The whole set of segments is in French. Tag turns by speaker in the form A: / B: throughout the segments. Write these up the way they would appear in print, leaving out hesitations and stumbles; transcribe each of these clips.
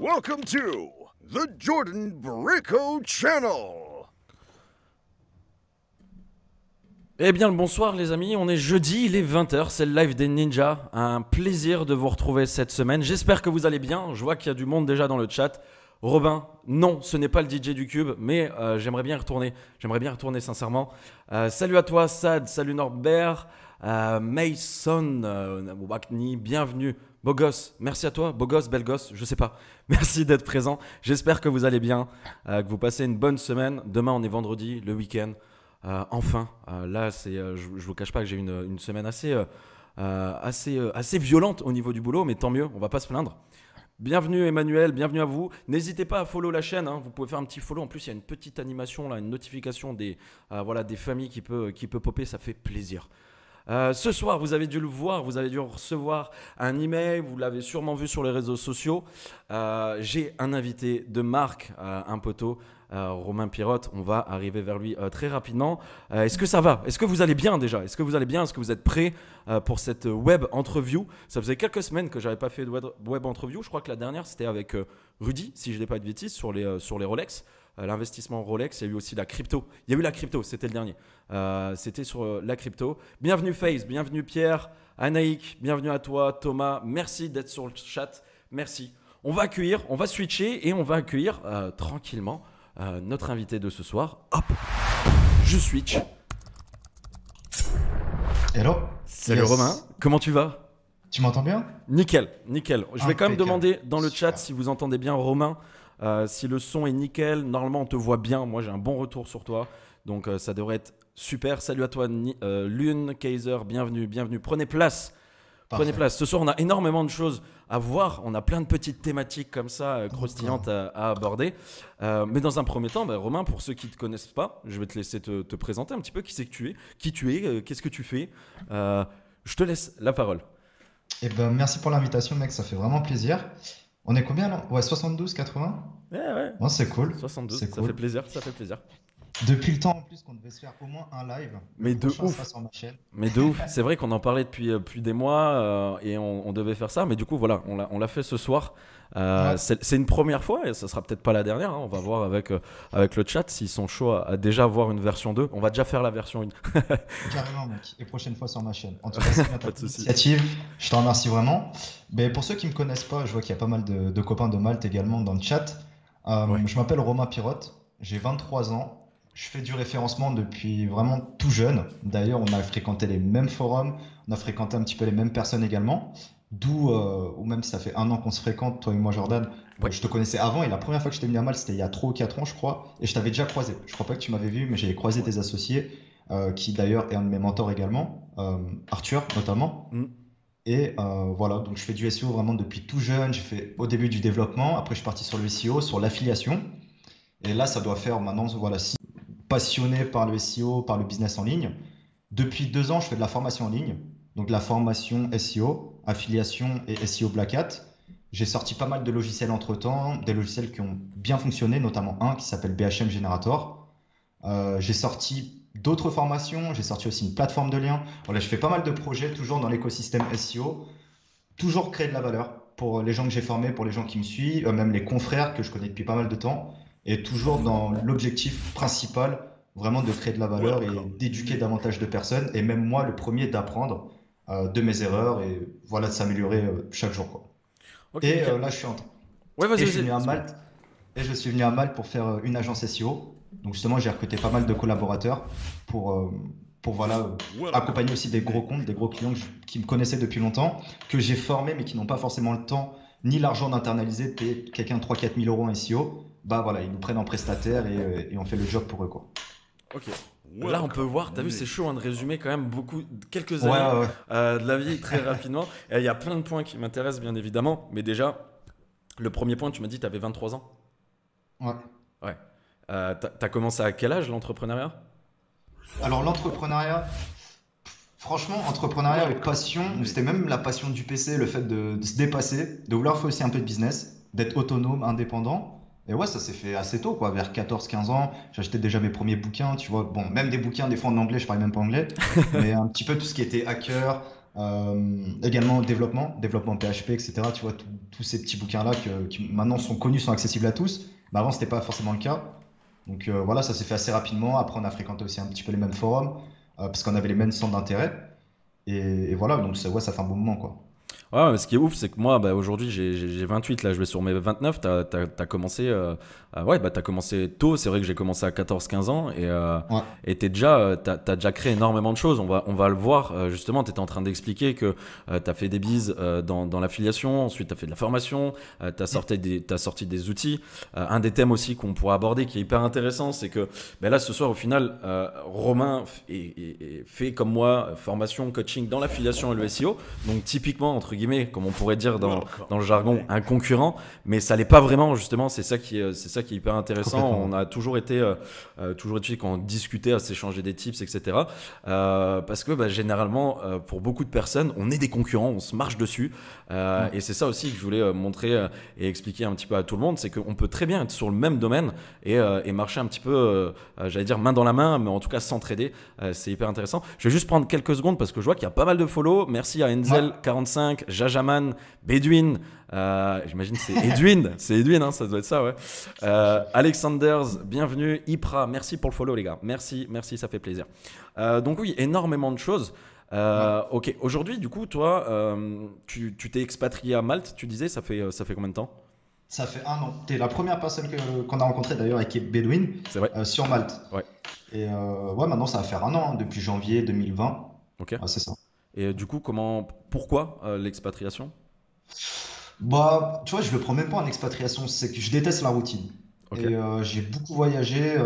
A: Welcome to the Jordan Brico Channel.
B: Eh bien le bonsoir les amis, on est jeudi, il est 20h, c'est le live des ninjas. Un plaisir de vous retrouver cette semaine, j'espère que vous allez bien, je vois qu'il y a du monde déjà dans le chat. Robin, non, ce n'est pas le DJ du Cube, mais j'aimerais bien y retourner sincèrement. Salut à toi Sad, salut Norbert, Mason, Wakni, bienvenue. Beau gosse, merci à toi, beau gosse, belle gosse, je sais pas. Merci d'être présent, j'espère que vous allez bien, que vous passez une bonne semaine. Demain on est vendredi, le week-end. Enfin, là, je vous cache pas que j'ai une semaine assez violente au niveau du boulot, mais tant mieux, on va pas se plaindre. Bienvenue Emmanuel, bienvenue à vous. N'hésitez pas à follow la chaîne, hein. Vous pouvez faire un petit follow. En plus, il y a une petite animation, là, une notification des familles qui peut popper, ça fait plaisir. Ce soir, vous avez dû le voir, vous avez dû recevoir un email, vous l'avez sûrement vu sur les réseaux sociaux. J'ai un invité de marque, un poteau. Romain Pirotte, on va arriver vers lui très rapidement. Est-ce que ça va? Est-ce que vous allez bien déjà? Est-ce que vous allez bien? Est-ce que vous êtes prêts pour cette web interview? Ça faisait quelques semaines que j'avais pas fait de web interview. Je crois que la dernière c'était avec Rudy, si je ne dis pas de bêtises, sur les Rolex. L'investissement Rolex, il y a eu aussi la crypto. Il y a eu la crypto, c'était le dernier. C'était sur la crypto. Bienvenue Face, bienvenue Pierre, Anaïk, bienvenue à toi Thomas. Merci d'être sur le chat, merci. On va switcher et on va accueillir tranquillement notre invité de ce soir. Hop, je switch.
C: Hello.
B: Salut yes. Romain, comment tu vas?
C: Tu m'entends bien?
B: Nickel, nickel. Je vais quand même demander dans le chat si vous entendez bien Romain, si le son est nickel. Normalement on te voit bien, moi j'ai un bon retour sur toi, donc ça devrait être super. Salut à toi Lune, Kaiser, bienvenue. Prenez place. Prenez place. Ce soir, on a énormément de choses à voir. On a plein de petites thématiques comme ça, croustillantes à aborder. Mais dans un premier temps, Romain, pour ceux qui ne te connaissent pas, je vais te laisser te présenter un petit peu qui c'est que tu es, qu'est-ce que tu fais. Je te laisse la parole.
C: Eh ben, merci pour l'invitation, mec. Ça fait vraiment plaisir. On est combien là? Ouais, 72, 80?
B: Ouais.
C: Oh, c'est cool.
B: 72,
C: c'est
B: ça
C: cool.
B: fait plaisir, ça fait plaisir.
C: Depuis le temps en plus qu'on devait se faire au moins un live.
B: Mais de ouf.
C: Sur ma chaîne.
B: Mais de ouf. C'est vrai qu'on en parlait depuis des mois et on devait faire ça. Mais du coup, voilà, on l'a fait ce soir. Ouais. C'est une première fois et ça sera peut-être pas la dernière. Hein. On va voir avec le chat s'ils sont chauds à déjà voir une version 2. On va déjà faire la version 1.
C: Carrément, mec. Et prochaine fois sur ma chaîne. En tout cas, c'est bien initiative. Je te remercie vraiment. Mais pour ceux qui me connaissent pas, je vois qu'il y a pas mal de copains de Malte également dans le chat. Ouais. Je m'appelle Romain Pirotte. J'ai 23 ans. Je fais du référencement depuis vraiment tout jeune. D'ailleurs, on a fréquenté les mêmes forums, on a fréquenté un petit peu les mêmes personnes également. D'où, ou même si ça fait un an qu'on se fréquente, toi et moi, Jordan, ouais. Je te connaissais avant et la première fois que je t'ai venu à Malte, c'était il y a 3 ou 4 ans, je crois. Et je t'avais déjà croisé. Je crois pas que tu m'avais vu, mais j'avais croisé tes associés, qui d'ailleurs est un de mes mentors également, Arthur notamment. Et voilà, donc je fais du SEO vraiment depuis tout jeune. J'ai fait au début du développement, après je suis parti sur le SEO, sur l'affiliation. Et là, ça doit faire maintenant, voilà, passionné par le SEO, par le business en ligne. Depuis 2 ans, je fais de la formation en ligne, donc de la formation SEO, affiliation et SEO Black Hat. J'ai sorti pas mal de logiciels entre-temps, des logiciels qui ont bien fonctionné, notamment un qui s'appelle BHM Generator. J'ai sorti d'autres formations, j'ai sorti aussi une plateforme de liens. Voilà, je fais pas mal de projets, toujours dans l'écosystème SEO, toujours créer de la valeur pour les gens que j'ai formés, pour les gens qui me suivent, même les confrères que je connais depuis pas mal de temps. Et toujours dans l'objectif principal, vraiment de créer de la valeur et d'éduquer davantage de personnes. Et même moi, le premier, d'apprendre de mes erreurs et voilà, de s'améliorer chaque jour, quoi. Okay, et là, je suis en train.
B: Ouais, vas-y,
C: je suis venu à Malte. Et je suis venu à Malte pour faire une agence SEO. Donc justement, j'ai recruté pas mal de collaborateurs pour voilà, accompagner aussi des gros comptes, des gros clients qui me connaissaient depuis longtemps, que j'ai formés mais qui n'ont pas forcément le temps ni l'argent d'internaliser, de payer quelqu'un 3-4 000 euros en SEO. Bah voilà, ils nous prennent en prestataire et on fait le job pour eux, quoi.
B: Ok. Là, on peut voir, t'as vu, c'est chaud de résumer quand même quelques années de la vie très rapidement. Il y a plein de points qui m'intéressent, bien évidemment. Mais déjà, le premier point, tu m'as dit que tu avais 23 ans. Ouais. T'as commencé à quel âge l'entrepreneuriat?
C: Alors, l'entrepreneuriat, franchement, entrepreneuriat avec passion, c'était même la passion du PC, le fait de se dépasser, de vouloir faire aussi un peu de business, d'être autonome, indépendant. Et ouais, ça s'est fait assez tôt, quoi, vers 14-15 ans. J'achetais déjà mes premiers bouquins, tu vois. Bon, même des bouquins, des fois en anglais, je parlais même pas anglais. Mais un petit peu tout ce qui était hacker, Également développement PHP, etc. Tu vois, tous ces petits bouquins-là qui maintenant sont connus, sont accessibles à tous. Mais avant, c'était pas forcément le cas. Donc voilà, ça s'est fait assez rapidement. Après, on a fréquenté aussi un petit peu les mêmes forums, parce qu'on avait les mêmes centres d'intérêt. Et voilà, donc ouais, ça fait un bon moment, quoi.
B: Ouais, mais ce qui est ouf, c'est que moi, bah, aujourd'hui, j'ai 28, là, je vais sur mes 29. T'as commencé, ouais, bah, t'as commencé tôt. C'est vrai que j'ai commencé à 14-15 ans
C: Ouais.
B: et t'as déjà créé énormément de choses. On va le voir. Justement, t'étais en train d'expliquer que t'as fait des bises dans l'affiliation. Ensuite, t'as fait de la formation. T'as sorti des outils. Un des thèmes aussi qu'on pourra aborder qui est hyper intéressant, c'est que ben là, ce soir, au final, Romain fait comme moi formation, coaching dans l'affiliation et le SEO. Donc, typiquement, entre guillemets, comme on pourrait dire dans le jargon, un concurrent, mais ça l'est pas vraiment, justement. C'est ça qui est hyper intéressant. On a toujours été quand on discutait à s'échanger des tips, etc. Parce que bah, généralement, pour beaucoup de personnes, on est des concurrents, on se marche dessus. Et c'est ça aussi que je voulais montrer et expliquer un petit peu à tout le monde, c'est qu'on peut très bien être sur le même domaine et marcher un petit peu, j'allais dire main dans la main, mais en tout cas s'entraider. C'est hyper intéressant. Je vais juste prendre quelques secondes parce que je vois qu'il y a pas mal de follow. Merci à Enzel45, Jajaman, Bedouin, j'imagine que c'est Edwin, c'est Edwin, hein, ça doit être ça, ouais. Alexanders, bienvenue. Ipra, merci pour le follow, les gars. Merci, ça fait plaisir. Donc oui, énormément de choses. Ok, aujourd'hui, du coup, toi, tu t'es expatrié à Malte, tu disais, ça fait combien de temps?
C: Ça fait 1 an. T'es la première personne qu'on a rencontrée d'ailleurs et qui est Bedouin
B: C'est vrai.
C: sur Malte.
B: Ouais.
C: Et ouais, maintenant ça va faire 1 an, hein, depuis janvier 2020.
B: Ok.
C: C'est ça.
B: Et du coup, pourquoi l'expatriation?
C: Bah, tu vois, je le prends même pas en expatriation, c'est que je déteste la routine.
B: Ok.
C: Et j'ai beaucoup voyagé.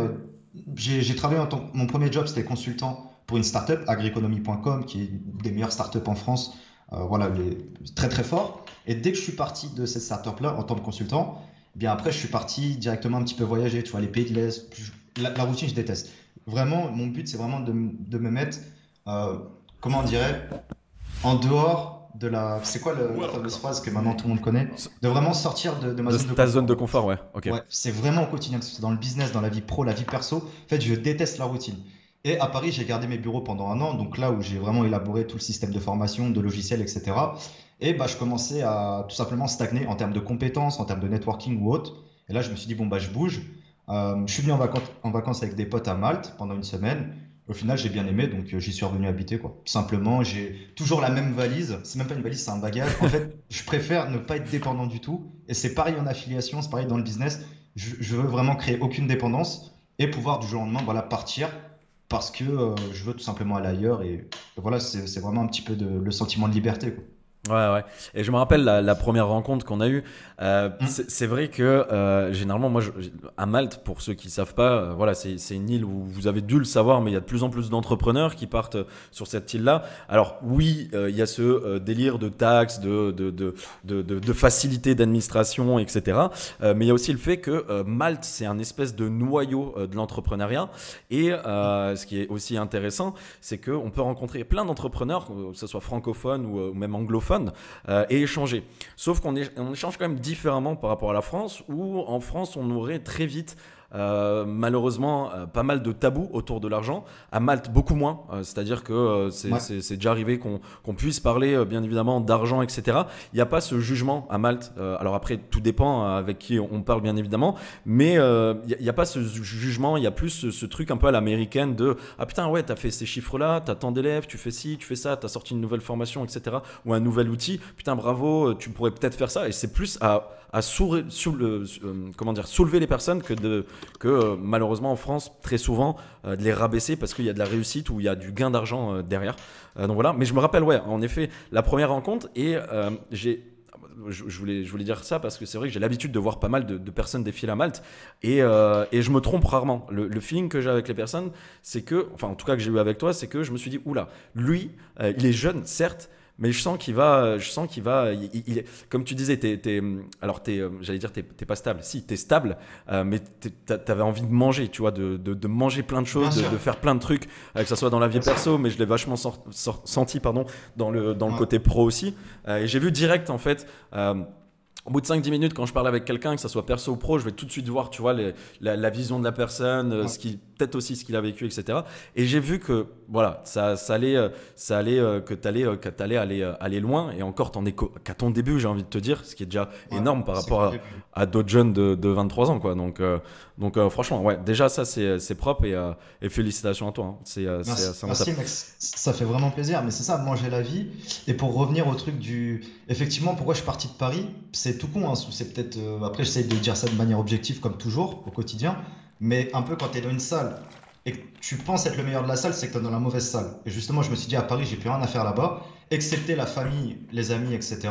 C: J'ai travaillé mon premier job, c'était consultant pour une startup, agriconomie.com, qui est une des meilleures startups en France. Voilà, très très fort. Et dès que je suis parti de cette startup-là en tant que consultant, eh bien après, je suis parti directement un petit peu voyager, tu vois, les pays de l'Est. La routine, je déteste. Vraiment, mon but, c'est vraiment de me mettre, euh, comment on dirait, en dehors de la. C'est quoi la fameuse phrase que maintenant tout le monde connaît? De vraiment sortir de ma
B: De
C: zone de
B: ta zone de
C: confort.
B: confort, ouais. Ok.
C: Ouais, c'est vraiment au quotidien, que ce soit dans le business, dans la vie pro, la vie perso. En fait, je déteste la routine. Et à Paris, j'ai gardé mes bureaux pendant 1 an, donc là où j'ai vraiment élaboré tout le système de formation, de logiciels, etc. Et bah, je commençais à tout simplement stagner en termes de compétences, en termes de networking ou autre. Et là, je me suis dit, bon, bah, je bouge. Je suis venu en vacances avec des potes à Malte pendant une semaine. Au final, j'ai bien aimé, donc j'y suis revenu habiter, quoi. Tout simplement, j'ai toujours la même valise. C'est même pas une valise, c'est un bagage. En fait, je préfère ne pas être dépendant du tout. Et c'est pareil en affiliation, c'est pareil dans le business. Je veux vraiment créer aucune dépendance et pouvoir du jour au lendemain, voilà, partir parce que je veux tout simplement aller ailleurs. Et voilà, c'est vraiment un petit peu le sentiment de liberté, quoi.
B: Ouais, ouais. Et je me rappelle la première rencontre qu'on a eue. C'est vrai que généralement, moi, à Malte, pour ceux qui ne savent pas, voilà, c'est une île où vous avez dû le savoir, mais il y a de plus en plus d'entrepreneurs qui partent sur cette île-là. Alors oui, il y a ce délire de taxes, de facilité d'administration, etc. Mais il y a aussi le fait que Malte, c'est un espèce de noyau de l'entrepreneuriat. Et ce qui est aussi intéressant, c'est qu'on peut rencontrer plein d'entrepreneurs, que ce soit francophones ou même anglophones, et échanger. Sauf qu'on échange quand même différemment par rapport à la France, où en France, on aurait très vite malheureusement pas mal de tabous autour de l'argent. À Malte, beaucoup moins. C'est-à-dire que
C: Ouais.
B: c'est déjà arrivé qu'on puisse parler bien évidemment d'argent, etc. Il n'y a pas ce jugement à Malte. Alors après, tout dépend avec qui on parle bien évidemment, mais il n'y a pas ce jugement. Il y a plus ce truc un peu à l'américaine de ah putain ouais, t'as fait ces chiffres-là, t'as tant d'élèves, tu fais ci, tu fais ça, t'as sorti une nouvelle formation, etc. Ou un nouvel outil. Putain bravo, tu pourrais peut-être faire ça. Et c'est plus à comment dire, soulever les personnes que malheureusement en France, très souvent, de les rabaisser parce qu'il y a de la réussite ou il y a du gain d'argent derrière. Donc voilà, mais je me rappelle, ouais, en effet, la première rencontre et je voulais dire ça parce que c'est vrai que j'ai l'habitude de voir pas mal de personnes défiler à Malte et je me trompe rarement. Le feeling que j'ai avec les personnes, c'est que, enfin en tout cas que j'ai eu avec toi, c'est que je me suis dit, oula, lui, il est jeune, certes, mais je sens qu'il va, comme tu disais, j'allais dire, t'es pas stable. Si, t'es stable, mais t'avais envie de manger, tu vois, de manger plein de choses,
C: Bien sûr.
B: de faire plein de trucs, que ça soit dans la vie perso, mais je l'ai vachement senti, pardon, dans le
C: Ouais.
B: côté pro aussi. Et j'ai vu direct, en fait, au bout de 5-10 minutes, quand je parle avec quelqu'un, que ça soit perso ou pro, je vais tout de suite voir, tu vois, la vision de la personne,
C: Ouais.
B: peut-être aussi ce qu'il a vécu, etc. Et j'ai vu que, voilà, que t'allais aller loin. Et encore, t'en es qu'à ton début, j'ai envie de te dire, ce qui est déjà
C: Ouais,
B: énorme par
C: c'est
B: rapport
C: que le début.
B: à d'autres jeunes de 23 ans, quoi. Donc, franchement, ouais, déjà, ça, c'est propre et félicitations à toi, hein.
C: Merci,
B: C'est un
C: merci
B: taf.
C: mec, ça fait vraiment plaisir. Mais c'est ça, manger la vie. Et pour revenir au truc du. Effectivement, pourquoi je suis parti de Paris? C'est tout con, hein, c'est peut-être. Après, j'essaie de dire ça de manière objective, comme toujours, au quotidien. Mais un peu quand tu es dans une salle et que tu penses être le meilleur de la salle, c'est que tu es dans la mauvaise salle. Et justement, je me suis dit, à Paris, j'ai plus rien à faire là-bas, excepté la famille, les amis, etc.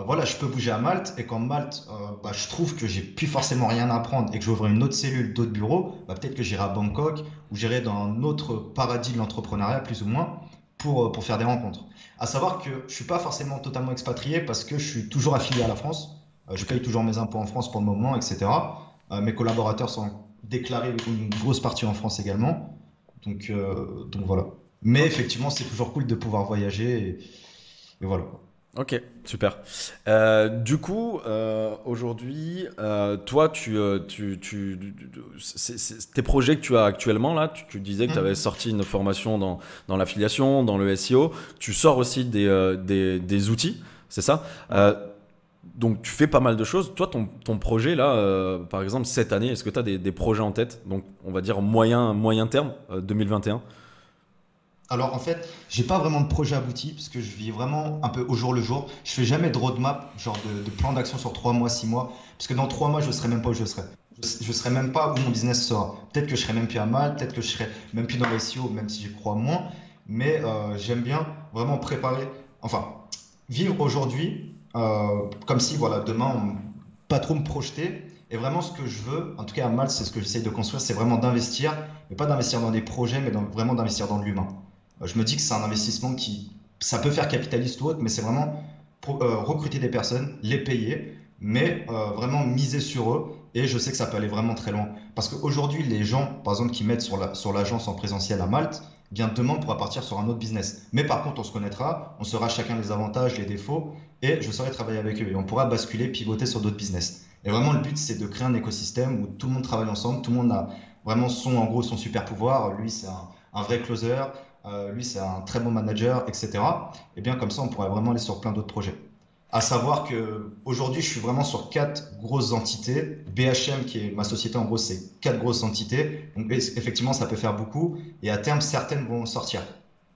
C: Voilà, je peux bouger à Malte. Et quand Malte, bah, je trouve que j'ai plus forcément rien à apprendre et que j'ouvre une autre cellule, d'autres bureaux, bah, peut-être que j'irai à Bangkok ou j'irai dans un autre paradis de l'entrepreneuriat, plus ou moins, pour faire des rencontres. À savoir que je suis pas forcément totalement expatrié parce que je suis toujours affilié à la France. Je
B: Ok.
C: paye toujours mes impôts en France pour le moment, etc. Mes collaborateurs sont déclarés une grosse partie en France également. Donc voilà. Mais
B: Ok.
C: effectivement, c'est toujours cool de pouvoir voyager et voilà.
B: Ok, super. Du coup, aujourd'hui, toi, tes projets que tu as actuellement, là, tu disais que tu avais
C: Mhm.
B: sorti une formation dans l'affiliation, dans le SEO. Tu sors aussi des outils, c'est ça?
C: Ouais.
B: Donc, tu fais pas mal de choses. Toi, ton projet, là, par exemple, cette année, est-ce que tu as des projets en tête? Donc, on va dire moyen terme, 2021.
C: Alors en fait, j'ai pas vraiment de projet abouti parce que je vis vraiment un peu au jour le jour. Je fais jamais de roadmap, genre de plan d'action sur 3 mois, 6 mois, parce que dans 3 mois, je serai même pas où je serai. Je serai même pas où mon business sera. Peut-être que je serai même plus à mal, peut-être que je serai même plus dans les SEO, même si j'y crois moins. Mais j'aime bien vraiment préparer, enfin, vivre aujourd'hui comme si voilà, demain, pas trop me projeter. Et vraiment, ce que je veux, en tout cas à Malte, c'est ce que j'essaye de construire, c'est vraiment d'investir, mais pas d'investir dans des projets, mais vraiment d'investir dans l'humain. Je me dis que c'est un investissement qui, ça peut faire capitaliste ou autre, mais c'est vraiment recruter des personnes, les payer, mais vraiment miser sur eux. Et je sais que ça peut aller vraiment très loin. Parce qu'aujourd'hui, les gens, par exemple, qui mettent sur l'agence en présentiel à Malte, eh bien demain, on pourra partir sur un autre business. Mais par contre, on se connaîtra, on saura chacun les avantages, les défauts, et je saurai travailler avec eux. Et on pourra basculer, pivoter sur d'autres business. Et vraiment, le but, c'est de créer un écosystème où tout le monde travaille ensemble, tout le monde a vraiment en gros, son super pouvoir. Lui, c'est un vrai closer. Lui, c'est un très bon manager, etc. Et bien comme ça, on pourrait vraiment aller sur plein d'autres projets. À savoir que aujourd'hui, je suis vraiment sur 4 grosses entités. BHM, qui est ma société, en gros, c'est 4 grosses entités. Donc effectivement, ça peut faire beaucoup. Et à terme, certaines vont sortir.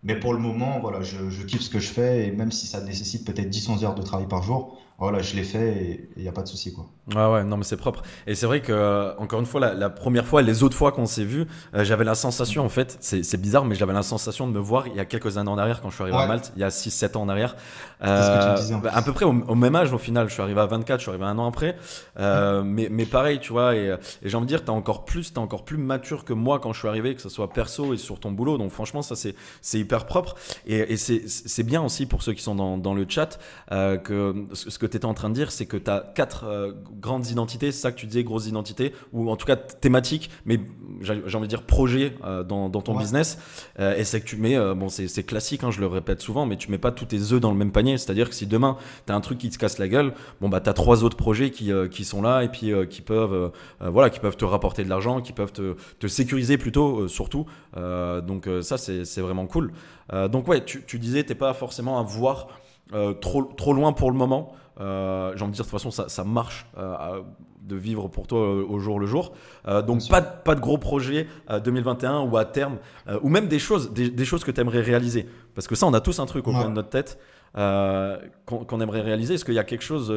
C: Mais pour le moment, voilà, je kiffe ce que je fais. Et même si ça nécessite peut-être 10-11 heures de travail par jour, voilà, je l'ai fait et il n'y a pas de souci, quoi.
B: Ah ouais, non mais c'est propre. Et c'est vrai que, encore une fois, la première fois, les autres fois qu'on s'est vu, j'avais la sensation, en fait, c'est bizarre, mais j'avais la sensation de me voir il y a quelques années en arrière, quand je suis arrivé à
C: Ouais,
B: Malte, il y a 6-7 ans en arrière.
C: c'est ce que tu me disais en
B: À
C: plus.
B: peu près au même âge au final, je suis arrivé à 24, je suis arrivé un an après. Mais pareil, tu vois, et j'ai envie de dire, t'es encore plus mature que moi quand je suis arrivé, que ce soit perso et sur ton boulot. Donc franchement, ça c'est hyper propre. Et c'est bien aussi pour ceux qui sont dans le chat, que ce que tu étais en train de dire, c'est que tu as 4 grandes identités, c'est ça que tu disais, grosses identités, ou en tout cas thématiques, mais j'ai envie de dire projets dans ton
C: Ouais,
B: business. Et c'est que tu mets, bon, c'est classique, hein, je le répète souvent, mais tu mets pas tous tes œufs dans le même panier. C'est-à-dire que si demain tu as un truc qui te casse la gueule, bon, bah, tu as 3 autres projets qui sont là et puis voilà, qui peuvent te rapporter de l'argent, qui peuvent te sécuriser plutôt, surtout. Ça, c'est vraiment cool. Donc, ouais, tu disais, t'es pas forcément à voir trop loin pour le moment. J'ai envie de dire, de toute façon, ça marche de vivre pour toi au jour le jour.
C: bien
B: Donc,
C: sûr.
B: pas de gros projets 2021 ou à terme, ou même des choses que tu aimerais réaliser. Parce que ça, on a tous un truc au coin de
C: Ouais.
B: notre tête qu'on aimerait réaliser. Est-ce qu'il y a quelque chose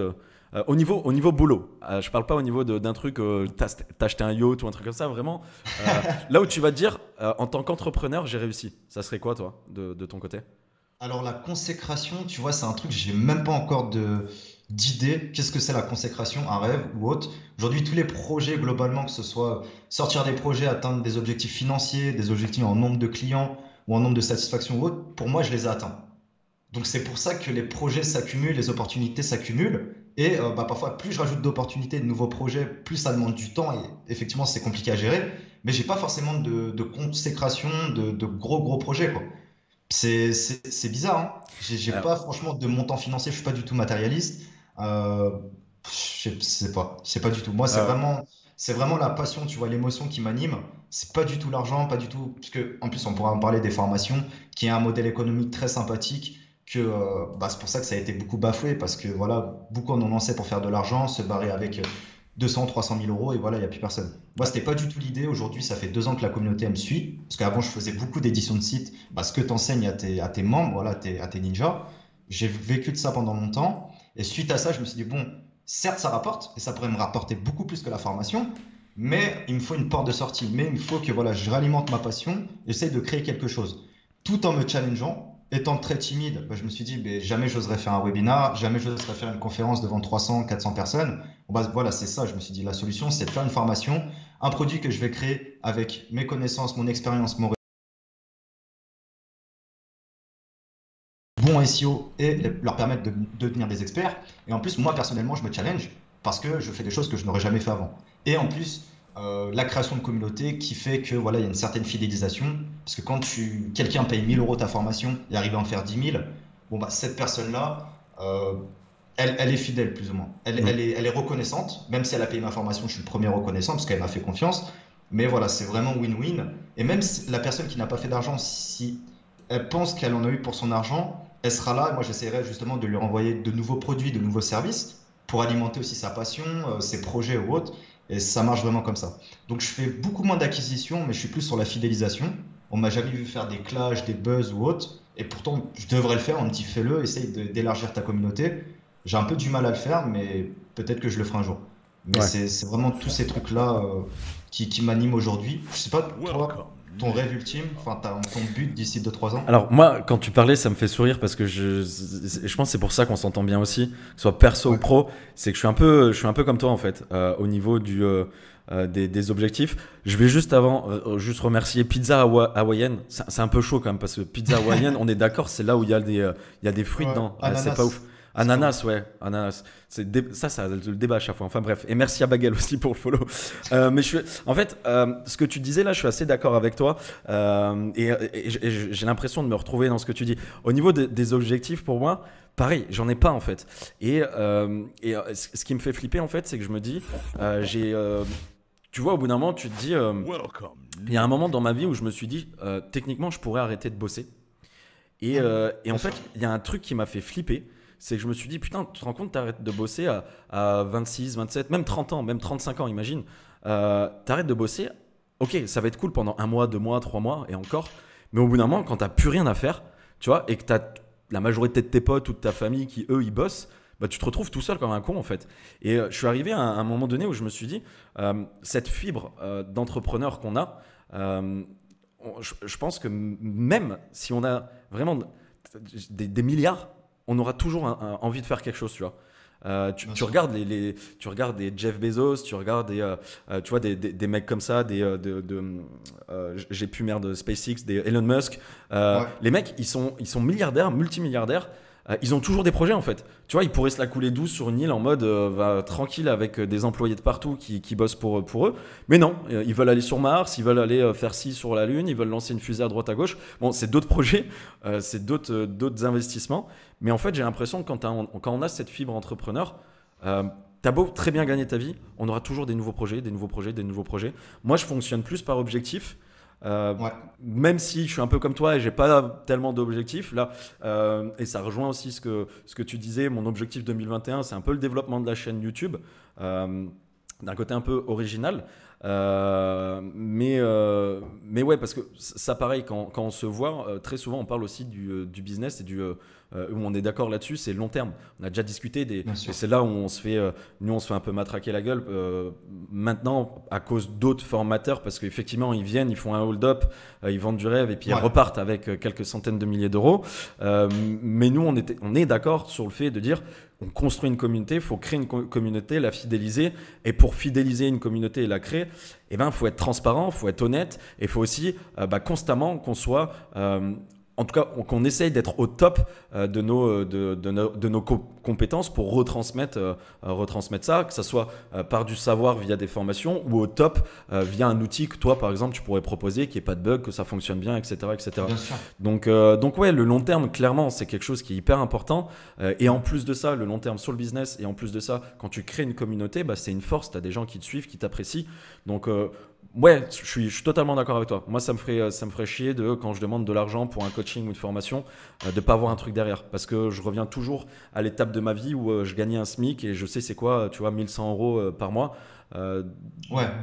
B: au niveau boulot? Je parle pas au niveau d'un truc, t'as acheté un yacht ou un truc comme ça, vraiment. Là où tu vas te dire, en tant qu'entrepreneur, j'ai réussi. Ça serait quoi, toi, de ton côté?
C: Alors la consécration, tu vois, c'est un truc, j'ai même pas encore d'idée. Qu'est-ce que c'est la consécration, un rêve ou autre? Aujourd'hui, tous les projets globalement, que ce soit sortir des projets, atteindre des objectifs financiers, des objectifs en nombre de clients ou en nombre de satisfactions ou autre, pour moi, je les ai atteints. Donc c'est pour ça que les projets s'accumulent, les opportunités s'accumulent. Et bah, parfois, plus je rajoute d'opportunités, de nouveaux projets, plus ça demande du temps. Et effectivement, c'est compliqué à gérer. Mais j'ai pas forcément de consécration, de gros gros projets, quoi. C'est bizarre, hein. J'ai
B: Euh,
C: pas franchement de montant financier, je suis pas du tout matérialiste. Euh, Je sais pas du tout. Moi, c'est vraiment la passion, tu vois, l'émotion qui m'anime. C'est pas du tout l'argent, pas du tout. Parce que, en plus, on pourra en parler des formations, qui est un modèle économique très sympathique. Bah, c'est pour ça que ça a été beaucoup bafoué, parce que voilà, beaucoup en ont lancé pour faire de l'argent, se barrer avec 200, 300 000 euros, et voilà, il n'y a plus personne. Moi, c'était pas du tout l'idée. Aujourd'hui, ça fait 2 ans que la communauté elle me suit, parce qu'avant, je faisais beaucoup d'éditions de sites. Bah, ce que tu enseignes à tes membres, voilà, à tes ninjas. J'ai vécu de ça pendant longtemps. Et suite à ça, je me suis dit, bon, certes, ça rapporte, et ça pourrait me rapporter beaucoup plus que la formation, mais il me faut une porte de sortie. Mais il me faut que voilà, je réalimente ma passion, j'essaie de créer quelque chose. Tout en me challengeant, étant très timide, bah, je me suis dit, mais jamais j'oserais faire un webinar, jamais j'oserais faire une conférence devant 300, 400 personnes. Bon, bah, voilà, c'est ça, je me suis dit, la solution, c'est de faire une formation, un produit que je vais créer avec mes connaissances, mon expérience, mon bon SEO et leur permettre de devenir des experts. Et en plus, moi personnellement, je me challenge parce que je fais des choses que je n'aurais jamais fait avant. Et en plus, la création de communauté qui fait que voilà, il y a une certaine fidélisation. Parce que quand quelqu'un paye 1 000 euros ta formation et arrive à en faire 10 000, bon, bah, cette personne-là, elle est fidèle plus ou moins. Elle est reconnaissante, même si elle a payé ma formation, je suis le premier reconnaissant parce qu'elle m'a fait confiance. Mais voilà, c'est vraiment win-win. Et même si la personne qui n'a pas fait d'argent, si elle pense qu'elle en a eu pour son argent, elle sera là. Et moi, j'essaierai justement de lui renvoyer de nouveaux produits, de nouveaux services pour alimenter aussi sa passion, ses projets ou autres. Et ça marche vraiment comme ça. Donc, je fais beaucoup moins d'acquisitions, mais je suis plus sur la fidélisation. On m'a jamais vu faire des clashs, des buzz ou autres. Et pourtant, je devrais le faire. On me dit fais-le, essaye d'élargir ta communauté. J'ai un peu du mal à le faire, mais peut-être que je le ferai un jour. Mais
B: Ouais.
C: c'est vraiment tous ces trucs-là qui m'animent aujourd'hui. Je sais pas, toi, ton rêve ultime, enfin ton but d'ici 2 3 ans?
B: Alors moi, quand tu parlais, ça me fait sourire parce que je pense que c'est pour ça qu'on s'entend bien aussi, que ce soit perso ou
C: Ouais,
B: pro, c'est que je suis un peu comme toi en fait, au niveau des objectifs. Je vais juste avant, juste remercier Pizza Hawaïenne. C'est un peu chaud quand même parce que pizza hawaïenne, on est d'accord, c'est là où il y a des fruits
C: ouais.
B: dedans. C'est pas
C: Ananas,
B: ouf.
C: c'est pas
B: Ananas,
C: ouf.
B: ouais, ananas. Ça le débat à chaque fois. Enfin bref. Et merci à Bagel aussi pour le follow. Mais en fait, ce que tu disais là, je suis assez d'accord avec toi. Et j'ai l'impression de me retrouver dans ce que tu dis. Au niveau des objectifs, pour moi, pareil, j'en ai pas en fait. Ce qui me fait flipper en fait, c'est que je me dis, tu vois, au bout d'un moment, tu te dis, il y a un moment dans ma vie où je me suis dit, techniquement, je pourrais arrêter de bosser. Et en
C: Bien
B: fait,
C: sûr.
B: il y a un truc qui m'a fait flipper, c'est que je me suis dit, putain, tu te rends compte, t'arrêtes de bosser à 26, 27, même 30 ans, même 35 ans, imagine. T'arrêtes de bosser, ok, ça va être cool pendant 1 mois, 2 mois, 3 mois, et encore. Mais au bout d'un moment, quand t'as plus rien à faire, tu vois, et que t'as la majorité de tes potes ou de ta famille qui, eux, ils bossent, bah, tu te retrouves tout seul comme un con, en fait. Je suis arrivé à un moment donné où je me suis dit, cette fibre d'entrepreneur qu'on a, euh, je pense que même si on a vraiment des milliards, on aura toujours envie de faire quelque chose, tu vois.
C: Bien
B: Tu
C: sûr.
B: regardes tu regardes des Jeff Bezos, tu regardes tu vois, des mecs comme ça, j'ai plus merde, SpaceX, des Elon Musk.
C: Ouais.
B: Les mecs, ils sont milliardaires, multimilliardaires. Ils ont toujours des projets en fait. Tu vois, ils pourraient se la couler douce sur une île en mode tranquille avec des employés de partout qui bossent pour eux. Mais non, ils veulent aller sur Mars, ils veulent aller faire ci sur la Lune, ils veulent lancer une fusée à droite à gauche. Bon, c'est d'autres projets, c'est d'autres investissements. Mais en fait, j'ai l'impression que quand on a cette fibre entrepreneur, t'as beau très bien gagner ta vie, on aura toujours des nouveaux projets, des nouveaux projets, des nouveaux projets. Moi, je fonctionne plus par objectif. Euh,
C: Ouais.
B: Même si je suis un peu comme toi et j'ai pas tellement d'objectifs là, et ça rejoint aussi ce que tu disais, mon objectif 2021, c'est un peu le développement de la chaîne YouTube, d'un côté un peu original. Mais ouais, parce que ça, pareil, quand on se voit, très souvent, on parle aussi du business et où on est d'accord là-dessus, c'est long terme. On a déjà discuté
C: Bien
B: et
C: sûr.
B: c'est là où nous, on se fait un peu matraquer la gueule maintenant à cause d'autres formateurs, parce qu'effectivement, ils viennent, ils font un hold-up, ils vendent du rêve et puis ils
C: Ouais.
B: repartent avec quelques centaines de milliers d'euros. Mais nous, on est d'accord sur le fait de dire, on construit une communauté, il faut créer une communauté, la fidéliser. Et pour fidéliser une communauté et la créer, eh ben, faut être transparent, faut être honnête, et il faut aussi constamment qu'on soit en tout cas, qu'on essaye d'être au top de nos compétences pour retransmettre ça, que ce soit par du savoir via des formations ou au top via un outil que toi, par exemple, tu pourrais proposer, qu'il n'y ait pas de bug, que ça fonctionne bien, etc. etc.
C: Bien sûr.
B: Donc ouais, le long terme, clairement, c'est quelque chose qui est hyper important. Et en plus de ça, le long terme sur le business, et en plus de ça, quand tu crées une communauté, bah, c'est une force. Tu as des gens qui te suivent, qui t'apprécient. Donc ouais, je suis totalement d'accord avec toi. Moi, ça me ferait chier quand je demande de l'argent pour un coaching ou une formation, de ne pas avoir un truc derrière. Parce que je reviens toujours à l'étape de ma vie où je gagnais un SMIC et je sais c'est quoi, tu vois, 1100 euros par mois.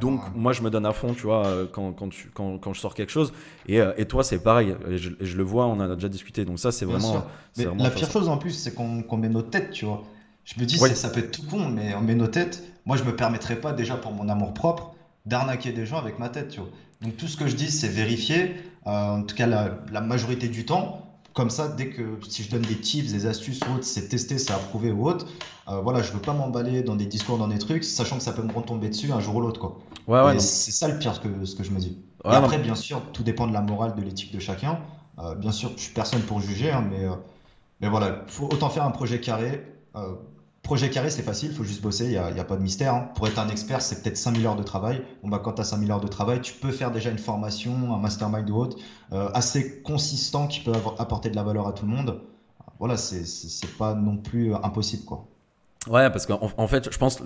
B: Donc, moi, je me donne à fond, tu vois, quand je sors quelque chose. Et toi, c'est pareil. Et je le vois, on en a déjà discuté. Donc, ça, c'est
C: Bien
B: vraiment.
C: sûr. Mais la pire chose en plus, c'est qu'on met nos têtes, tu vois. Je me dis,
B: Ouais.
C: ça peut être tout con, mais on met nos têtes. Moi, je me permettrais pas, déjà pour mon amour propre, d'arnaquer des gens avec ma tête, tu vois. Donc tout ce que je dis, c'est vérifier, en tout cas la majorité du temps. Comme ça, dès que si je donne des tips, des astuces ou autre, c'est testé, c'est approuvé ou autre. Voilà, je veux pas m'emballer dans des discours, dans des trucs, sachant que ça peut me retomber dessus un jour ou l'autre, quoi.
B: Ouais,
C: Et
B: non.
C: c'est ça le pire, ce que je me dis. Et
B: Ouais, non.
C: après, bien sûr, tout dépend de la morale, de l'éthique de chacun. Bien sûr, je suis personne pour juger, hein, mais voilà, faut autant faire un projet carré. Projet carré, c'est facile, il faut juste bosser, il y a pas de mystère, hein. Pour être un expert, c'est peut-être 5000 heures de travail. Bon, bah, quand tu as 5000 heures de travail, tu peux faire déjà une formation, un mastermind ou autre, assez consistant qui peut apporter de la valeur à tout le monde. Voilà, c'est pas non plus impossible, quoi.
B: Ouais, parce qu'en fait, je pense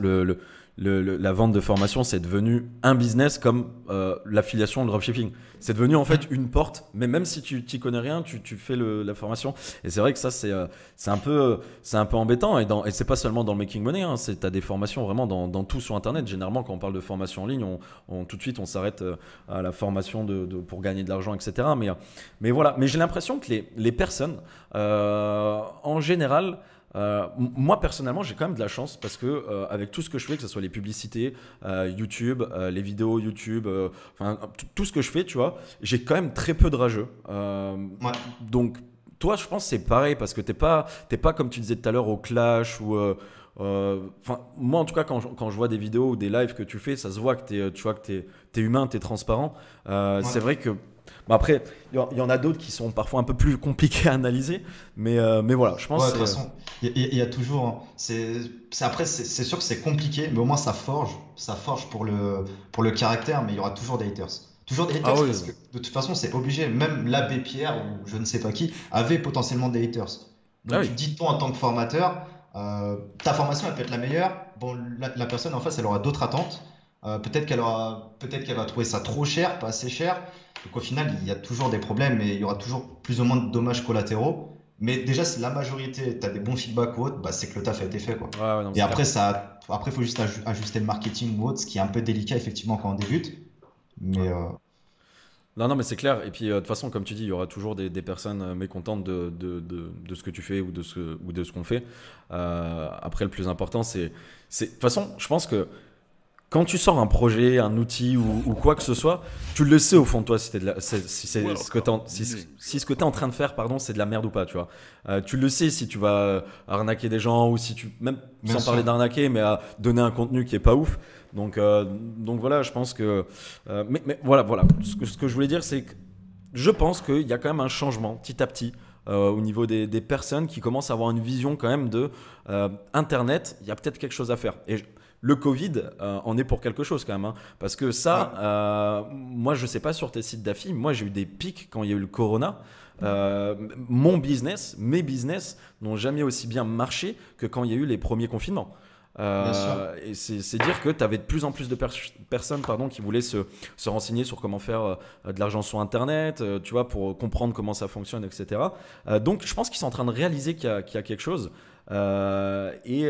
B: la vente de formation, c'est devenu un business comme l'affiliation, le dropshipping. C'est devenu en fait une porte, mais même si tu t'y connais rien, tu fais la formation. Et c'est vrai que ça, c'est un peu embêtant. Et c'est pas seulement dans le making money, hein, tu as des formations vraiment dans tout sur Internet. Généralement, quand on parle de formation en ligne, tout de suite, on s'arrête à la formation pour gagner de l'argent, etc. Mais voilà. Mais j'ai l'impression que les personnes, en général, moi personnellement j'ai quand même de la chance parce que avec tout ce que je fais, que ce soit les publicités YouTube, les vidéos YouTube, enfin tout ce que je fais, tu vois, j'ai quand même très peu de rageux.
C: Ouais,
B: Donc toi je pense que c'est pareil parce que t'es pas comme tu disais tout à l'heure au clash ou enfin moi en tout cas quand je vois des vidéos ou des lives que tu fais, ça se voit que tu vois que t'es humain, t'es transparent. C'est
C: ouais.
B: vrai que bon, après il y en a d'autres qui sont parfois un peu plus compliqués à analyser, mais voilà, je pense
C: Ouais, de
B: que
C: toute
B: c'est
C: façon, il y a toujours, hein. Après, c'est sûr que c'est compliqué, mais au moins ça forge pour le caractère, mais il y aura toujours des haters. Toujours des
B: ah
C: haters
B: oui.
C: parce que de toute façon, c'est obligé. Même l'abbé Pierre ou je ne sais pas qui avait potentiellement des haters.
B: Ah
C: Donc
B: oui.
C: tu te dis, toi, en tant que formateur, ta formation, elle peut être la meilleure. Bon, la personne en face, elle aura d'autres attentes. Peut-être qu'elle va trouver ça trop cher, pas assez cher. Donc au final, il y a toujours des problèmes et il y aura toujours plus ou moins de dommages collatéraux. Mais déjà, si la majorité, tu as des bons feedbacks ou autre, bah, c'est que le taf a été fait, quoi.
B: Ouais, ouais, non,
C: Et
B: c'est clair.
C: après, il faut juste ajuster le marketing ou autre, ce qui est un peu délicat, effectivement, quand on débute. Mais
B: Ouais. Non, non, mais c'est clair. Et puis, de toute façon, comme tu dis, il y aura toujours des personnes mécontentes de ce que tu fais ou de ce qu'on fait. Après, le plus important, de toute façon, je pense que quand tu sors un projet, un outil ou quoi que ce soit, tu le sais au fond de toi si, si c'est ce que si ce que t'es en train de faire, pardon, c'est de la merde ou pas, tu vois. Tu le sais si tu vas arnaquer des gens ou si tu, même
C: bien
B: sans parler
C: sûr.
B: d'arnaquer, mais à donner un contenu qui est pas ouf. Donc voilà, je pense que. Mais voilà. Ce que je voulais dire, c'est que je pense qu'il y a quand même un changement petit à petit au niveau des personnes qui commencent à avoir une vision quand même de Internet. Il y a peut-être quelque chose à faire. Le Covid en est pour quelque chose quand même, hein. Parce que
C: Ouais,
B: ça, moi je sais pas sur tes sites d'affi, moi j'ai eu des pics quand il y a eu le Corona. Mes business n'ont jamais aussi bien marché que quand il y a eu les premiers confinements.
C: bien sûr.
B: Et c'est dire que tu avais de plus en plus de personnes pardon, qui voulaient se renseigner sur comment faire de l'argent sur Internet, tu vois, pour comprendre comment ça fonctionne, etc. Donc je pense qu'ils sont en train de réaliser qu'il y a quelque chose. Et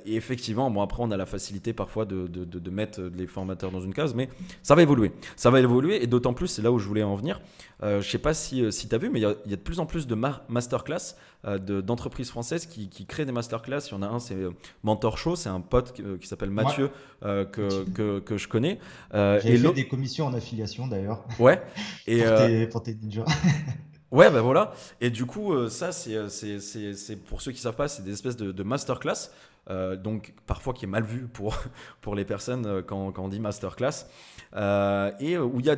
B: effectivement, bon, après, on a la facilité parfois de mettre les formateurs dans une case, mais ça va évoluer. Ça va évoluer, et d'autant plus, c'est là où je voulais en venir. Je ne sais pas si tu as vu, mais il y a de plus en plus de masterclass d'entreprises françaises qui créent des masterclass. Il y en a un, c'est Mentor Show, c'est un pote qui s'appelle
C: Ouais,
B: Mathieu que je connais.
C: j'avais
B: Et
C: fait
B: l'autre,
C: des commissions en affiliation, d'ailleurs,
B: ouais. Et,
C: pour tes ninjas.
B: ouais, ben voilà. Et du coup, ça, c'est pour ceux qui savent pas, c'est des espèces de masterclass. Donc, parfois qui est mal vu pour les personnes quand on dit masterclass. Et où il y a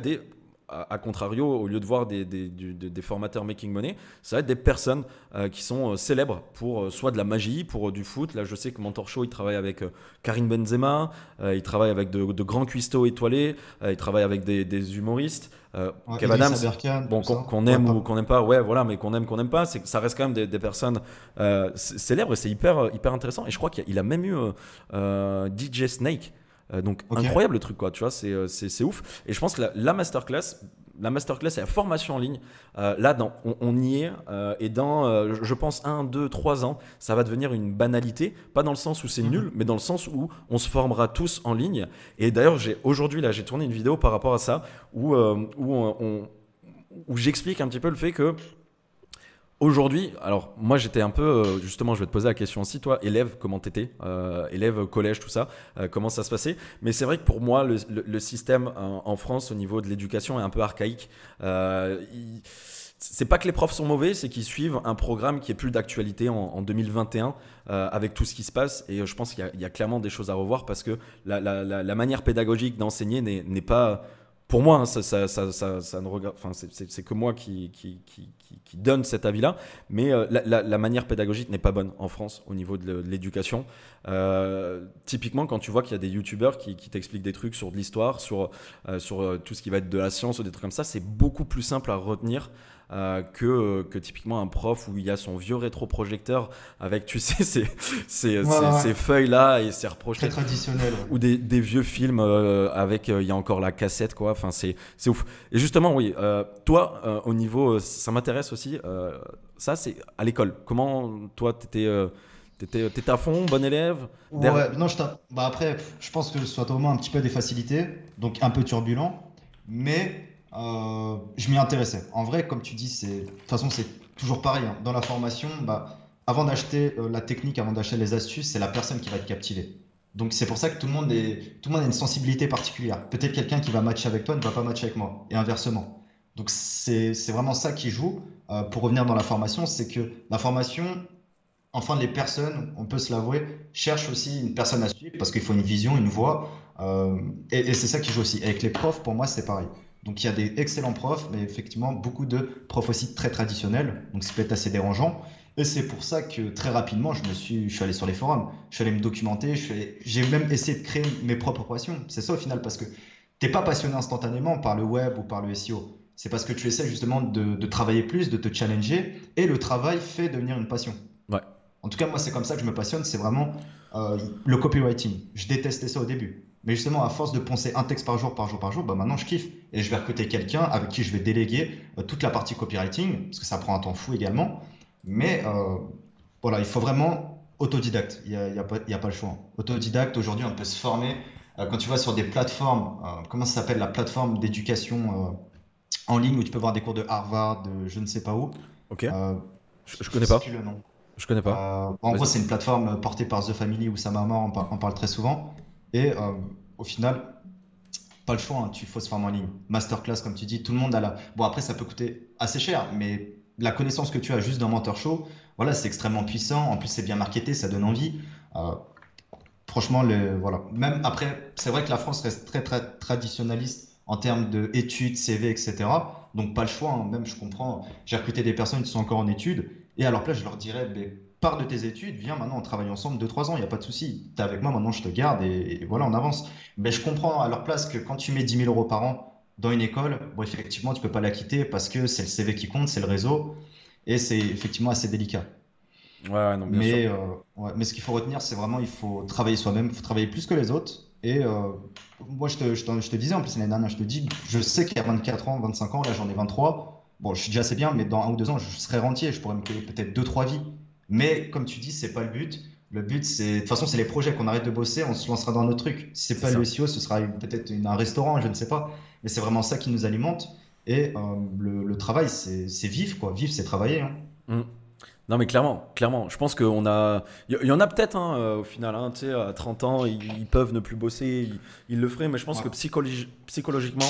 B: à contrario, au lieu de voir des formateurs making money, ça va être des personnes qui sont célèbres pour soit de la magie, pour du foot. Là, je sais que Mentor Show, il travaille avec Karim Benzema, il travaille avec de grands cuistots étoilés, il travaille avec des humoristes. Kev Adams, bon, qu'on aime ou qu'on n'aime pas, ouais, voilà, mais qu'on aime pas, ça reste quand même des personnes célèbres et c'est hyper intéressant. Et je crois qu'il a même eu DJ Snake. Donc incroyable le truc, quoi, tu vois, c'est ouf. Et je pense que la masterclass et la formation en ligne, là, on y est. Et dans, je pense, 1, 2, 3 ans, ça va devenir une banalité. Pas dans le sens où c'est nul, mais dans le sens où on se formera tous en ligne. Et d'ailleurs, aujourd'hui, là, j'ai tourné une vidéo par rapport à ça où j'explique un petit peu le fait que aujourd'hui, alors moi j'étais un peu, justement je vais te poser la question aussi, toi élève, comment t'étais, élève collège, tout ça, comment ça se passait, mais c'est vrai que pour moi le système en France au niveau de l'éducation est un peu archaïque. C'est pas que les profs sont mauvais, c'est qu'ils suivent un programme qui est plus d'actualité en 2021 avec tout ce qui se passe, et je pense qu'il y a clairement des choses à revoir parce que la manière pédagogique d'enseigner n'est pas... Pour moi, hein, ça ne regarde, enfin, c'est que moi qui donne cet avis-là, mais la manière pédagogique n'est pas bonne en France au niveau de l'éducation. Typiquement, quand tu vois qu'il y a des youtubeurs qui t'expliquent des trucs sur de l'histoire, sur tout ce qui va être de la science ou des trucs comme ça, c'est beaucoup plus simple à retenir que typiquement un prof où il y a son vieux rétroprojecteur avec, tu sais, ces feuilles-là et ces reprochés.
C: Très traditionnel. Ouais.
B: Ou des vieux films avec, il y a encore la cassette, quoi. Enfin, c'est ouf. Et justement, oui, toi, au niveau, ça m'intéresse aussi, ça, c'est à l'école. Comment, toi, t'étais à fond, bon élève?
C: Ouais, non, bah après, je pense que ce soit au moins un petit peu des facilités, donc un peu turbulent, mais je m'y intéressais. En vrai, comme tu dis, de toute façon, c'est toujours pareil, hein. Dans la formation, bah, avant d'acheter la technique, avant d'acheter les astuces, c'est la personne qui va être captivée. Donc c'est pour ça que tout le monde a une sensibilité particulière. Peut-être quelqu'un qui va matcher avec toi ne va pas matcher avec moi, et inversement. Donc c'est vraiment ça qui joue. Pour revenir dans la formation, c'est que la formation, enfin les personnes, on peut se l'avouer, cherchent aussi une personne à suivre parce qu'il faut une vision, une voix. Et c'est ça qui joue aussi. Avec les profs, pour moi, c'est pareil. Donc il y a des excellents profs, mais effectivement beaucoup de profs aussi très traditionnels. Donc ça peut être assez dérangeant. Et c'est pour ça que très rapidement, je suis allé sur les forums, je suis allé me documenter, j'ai même essayé de créer mes propres passions. C'est ça au final, parce que t'es pas passionné instantanément par le web ou par le SEO. C'est parce que tu essaies justement de travailler plus, de te challenger, et le travail fait devenir une passion.
B: Ouais.
C: En tout cas, moi, c'est comme ça que je me passionne, c'est vraiment le copywriting. Je détestais ça au début. Mais justement, à force de poncer un texte par jour, bah maintenant je kiffe. Et je vais recruter quelqu'un avec qui je vais déléguer toute la partie copywriting, parce que ça prend un temps fou également. Mais voilà, il faut vraiment autodidacte. Il y a pas le choix. Autodidacte, aujourd'hui, on peut se former. Quand tu vas sur des plateformes, comment ça s'appelle, la plateforme d'éducation en ligne où tu peux voir des cours de Harvard, de je ne sais pas où.
B: Ok. Je connais pas.
C: Plus le nom.
B: Je connais pas.
C: En gros, c'est une plateforme portée par The Family où sa maman en parle très souvent. Et au final, pas le choix, hein, il faut se former en ligne. Masterclass, comme tu dis, tout le monde a la. Bon, après, ça peut coûter assez cher, mais la connaissance que tu as juste dans Mentor Show, voilà, c'est extrêmement puissant. En plus, c'est bien marketé, ça donne envie. Franchement, voilà. Même après, c'est vrai que la France reste très, très traditionnaliste en termes d'études, CV, etc. Donc, pas le choix, hein. Même, je comprends. J'ai recruté des personnes qui sont encore en études. Et à leur place, je leur dirais, pars de tes études, viens maintenant, on travaille ensemble 2-3 ans, il n'y a pas de souci. Tu es avec moi, maintenant je te garde et voilà, on avance. Mais je comprends à leur place que quand tu mets 10 000 euros par an dans une école, bon, effectivement, tu ne peux pas la quitter parce que c'est le CV qui compte, c'est le réseau et c'est effectivement assez délicat.
B: Ouais, non, bien sûr.
C: Mais ce qu'il faut retenir, c'est vraiment il faut travailler soi-même, il faut travailler plus que les autres. Et moi, je te disais en plus l'année dernière, je te dis, je sais qu'il y a 24 ans, 25 ans, là j'en ai 23. Bon, je suis déjà assez bien, mais dans 1 ou 2 ans, je serai rentier, je pourrais me payer peut-être 2-3 vies. Mais comme tu dis, c'est pas le but. Le but, c'est de toute façon, c'est les projets qu'on arrête de bosser, on se lancera dans notre truc. Si c'est pas le SEO, ce sera peut-être un restaurant, je ne sais pas. Mais c'est vraiment ça qui nous alimente. Et le travail, c'est vivre, quoi. Vivre, c'est travailler. Hein.
B: Non, mais clairement. Je pense qu'il y en a peut-être au final. Hein, tu sais, à 30 ans, ils peuvent ne plus bosser, ils le feraient. Mais je pense que psychologiquement,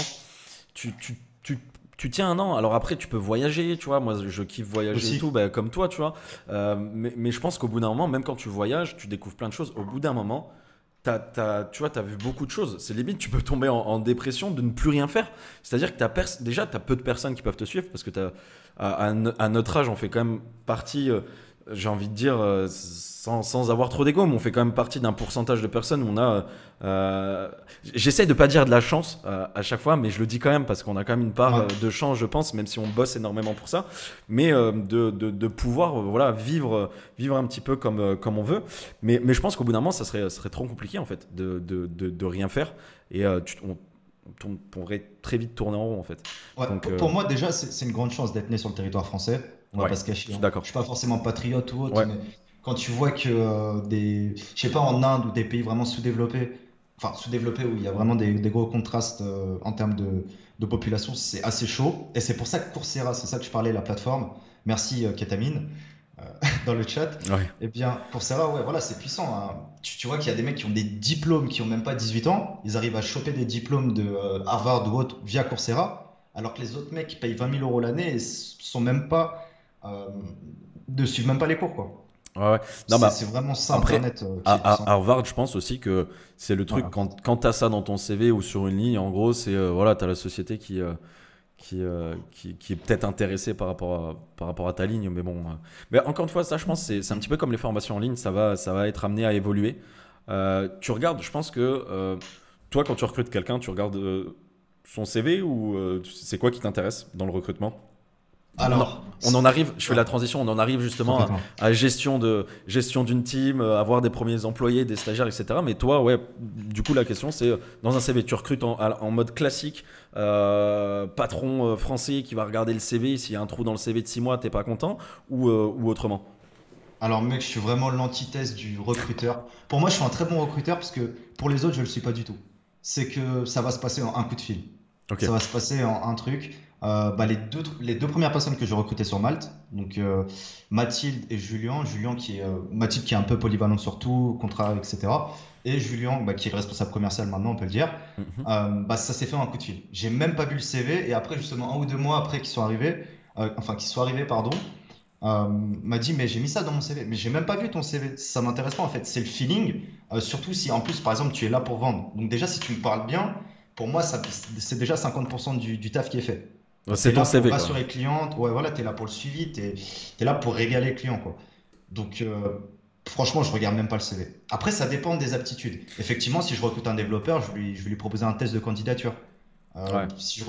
B: tu tiens un an. Alors après, tu peux voyager, tu vois. Moi, je kiffe voyager
C: Aussi.
B: et tout, comme toi, tu vois. Mais je pense qu'au bout d'un moment, même quand tu voyages, tu découvres plein de choses. Au bout d'un moment, tu vois, t'as vu beaucoup de choses. C'est limite, tu peux tomber en dépression de ne plus rien faire. C'est-à-dire que déjà, t'as peu de personnes qui peuvent te suivre parce que à notre âge, on fait quand même partie, j'ai envie de dire, sans avoir trop d'ego, mais on fait quand même partie d'un pourcentage de personnes où on a. J'essaie de pas dire de la chance à chaque fois, mais je le dis quand même parce qu'on a quand même une part de chance, je pense, même si on bosse énormément pour ça. Mais de pouvoir voilà, vivre un petit peu comme on veut. Mais je pense qu'au bout d'un moment, ça serait trop compliqué en fait de rien faire. Et on pourrait très vite tourner en rond en fait.
C: Ouais,
B: Donc,
C: pour moi, déjà, c'est une grande chance d'être né sur le territoire français. On va
B: ouais,
C: pas se
B: je
C: cacher,
B: suis
C: hein.
B: d'accord.
C: Je suis pas forcément patriote ou autre,
B: Ouais,
C: mais quand tu vois que je sais pas, en Inde ou des pays vraiment sous-développés, enfin sous-développés où il y a vraiment des gros contrastes en termes de population, c'est assez chaud. Et c'est pour ça que Coursera, c'est ça que je parlais, la plateforme. Merci Ketamine dans le chat.
B: ouais.
C: Eh bien, Coursera, ouais, voilà, c'est puissant, hein. Tu vois qu'il y a des mecs qui ont des diplômes qui ont même pas 18 ans, ils arrivent à choper des diplômes de Harvard ou autre via Coursera, alors que les autres mecs qui payent 20 000 € l'année et sont même pas, euh, ne suivent même pas les cours, quoi.
B: Ouais, ouais. Non,
C: C'est vraiment ça,
B: après,
C: Internet, qui est puissant.
B: à Harvard, je pense aussi que c'est le truc,
C: Voilà.
B: quand tu as ça dans ton CV ou sur une ligne, en gros, c'est voilà, tu as la société qui est peut-être intéressée par rapport à ta ligne. Mais bon, mais encore une fois, ça, je pense, c'est un petit peu comme les formations en ligne, ça va être amené à évoluer. Tu regardes, je pense que toi, quand tu recrutes quelqu'un, tu regardes son CV ou c'est quoi qui t'intéresse dans le recrutement? Non,
C: Alors,
B: on en arrive, je fais la transition, on en arrive justement
C: complètement.
B: à gestion d'une team, avoir des premiers employés, des stagiaires, etc. Mais toi, ouais, du coup, la question c'est dans un CV, tu recrutes en mode classique, patron français qui va regarder le CV, s'il y a un trou dans le CV de 6 mois, t'es pas content, ou autrement?
C: Alors, mec, je suis vraiment l'antithèse du recruteur. Pour moi, je suis un très bon recruteur parce que pour les autres, je le suis pas du tout. C'est que ça va se passer en un coup de fil.
B: Ok.
C: Ça va se passer en un truc. Bah, les deux premières personnes que j'ai recrutées sur Malte, donc Mathilde et Julien. Mathilde qui est un peu polyvalente sur tout, contrat, etc. Et Julien, bah, qui est le responsable commercial maintenant, on peut le dire.
B: Mhm.
C: Bah, ça s'est fait en un coup de fil. J'ai même pas vu le CV et après, justement, 1 ou 2 mois après qu'ils soient arrivés, pardon, m'a dit, mais j'ai mis ça dans mon CV, mais j'ai même pas vu ton CV, ça m'intéresse pas en fait, c'est le feeling. Surtout si en plus par exemple tu es là pour vendre, donc déjà si tu me parles bien, pour moi c'est déjà 50% du taf qui est fait.
B: Ouais,
C: Tu
B: c'est
C: es
B: ton
C: là pour
B: CV quoi.
C: rassurer le client, ouais voilà, tu es là pour le suivi, tu es là pour régaler le client quoi. Donc franchement je regarde même pas le CV. Après ça dépend des aptitudes. Effectivement si je recrute un développeur, je vais lui proposer un test de candidature.
B: Ouais.
C: Si je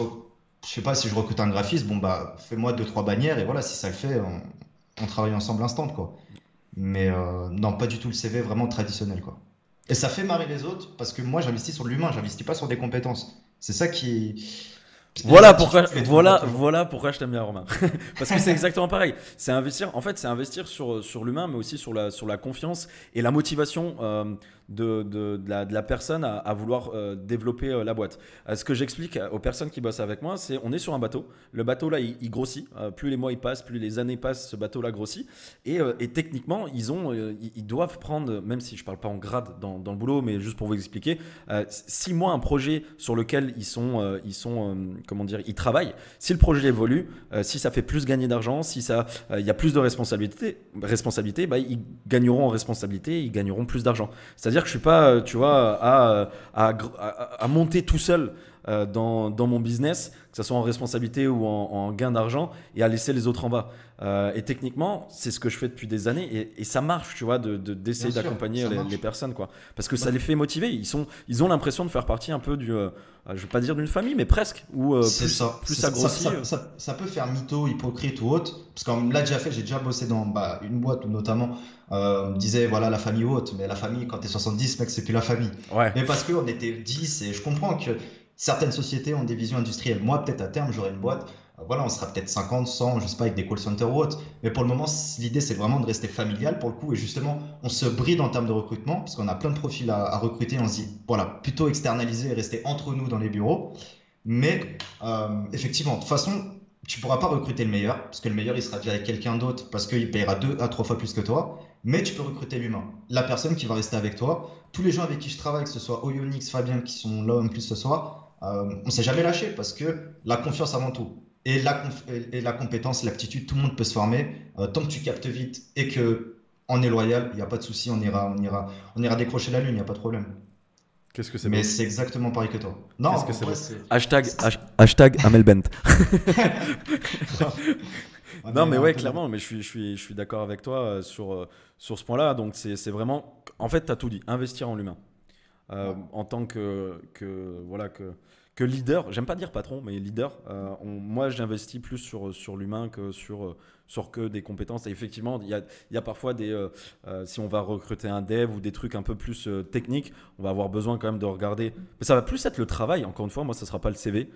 C: sais pas, si je recrute un graphiste, bon bah fais-moi 2 3 bannières et voilà, si ça le fait, on travaille ensemble instant quoi. Mais non, pas du tout le CV vraiment traditionnel quoi. Et ça fait marrer les autres parce que moi j'investis sur l'humain, j'investis pas sur des compétences. C'est ça qui. Les aptitudes, tu les trouveras toujours.
B: Voilà pourquoi je t'aime bien, Romain. Parce que c'est exactement pareil. C'est investir sur l'humain, mais aussi sur la confiance et la motivation de la personne à vouloir développer la boîte. Ce que j'explique aux personnes qui bossent avec moi, c'est on est sur un bateau. Le bateau là, il grossit. Plus les mois ils passent, plus les années passent, ce bateau là grossit. Et techniquement, ils doivent prendre, même si je parle pas en grade dans le boulot, mais juste pour vous expliquer, 6 mois un projet sur lequel comment dire, ils travaillent. Si le projet évolue, si ça fait plus gagner d'argent, si il y a plus de responsabilité, bah, ils gagneront en responsabilité, ils gagneront plus d'argent. C'est-à-dire que je suis pas, tu vois, à monter tout seul dans mon business, que ce soit en responsabilité ou en gain d'argent, et à laisser les autres en bas. Et techniquement, c'est ce que je fais depuis des années, et ça marche, tu vois,
C: Bien
B: d'essayer
C: sûr,
B: d'accompagner
C: ça
B: les
C: marche.
B: personnes, quoi. Parce que
C: Bah,
B: ça les fait motiver. Ils ont l'impression de faire partie un peu je vais pas dire d'une famille, mais presque, où
C: c'est ça.
B: plus ça grossit.
C: Ça peut faire mytho, hypocrite ou autre. Parce qu'on l'a déjà fait, j'ai déjà bossé dans bah, une boîte où notamment on me disait voilà la famille ou autre. Mais la famille, quand t'es 70, mec, c'est plus la famille.
B: Ouais,
C: Mais parce qu'on était 10 et je comprends que certaines sociétés ont des visions industrielles. Moi, peut-être à terme, j'aurai une boîte. Voilà, on sera peut-être 50, 100, je sais pas, avec des call centers ou autre. Mais pour le moment, l'idée, c'est vraiment de rester familial pour le coup. Et justement, on se bride en termes de recrutement, parce qu'on a plein de profils à recruter. On se dit, voilà, plutôt externaliser et rester entre nous dans les bureaux. Mais effectivement, de toute façon, tu pourras pas recruter le meilleur, parce que le meilleur, il sera déjà avec quelqu'un d'autre, parce qu'il payera 2 à 3 fois plus que toi. Mais tu peux recruter l'humain, la personne qui va rester avec toi. Tous les gens avec qui je travaille, que ce soit Oyonix, Fabien, qui sont là en plus ce soir, on s'est jamais lâché, parce que la confiance avant tout. Et la compétence, l'aptitude, tout le monde peut se former. Tant que tu captes vite et que on est loyal, il n'y a pas de souci, on ira décrocher la lune, il n'y a pas de problème.
B: Qu'est-ce que c'est
C: Mais
B: beau.
C: c'est exactement pareil que toi. Non,
B: Qu'est-ce que c'est
C: en vrai,
B: beau.
C: c'est.
B: Hashtag Amel Bent.
C: On
B: Non,
C: est
B: mais
C: un
B: ouais,
C: peu dans-
B: clairement, mais je suis d'accord avec toi sur ce point-là. Donc, c'est vraiment. En fait, tu as tout dit. Investir en l'humain.
C: Ouais.
B: En tant voilà, que leader, j'aime pas dire patron, mais leader, moi j'investis plus sur l'humain que sur que des compétences. Et effectivement, il y a parfois si on va recruter un dev ou des trucs un peu plus techniques, on va avoir besoin quand même de regarder. Mais ça va plus être le travail, encore une fois, moi ça sera pas le CV.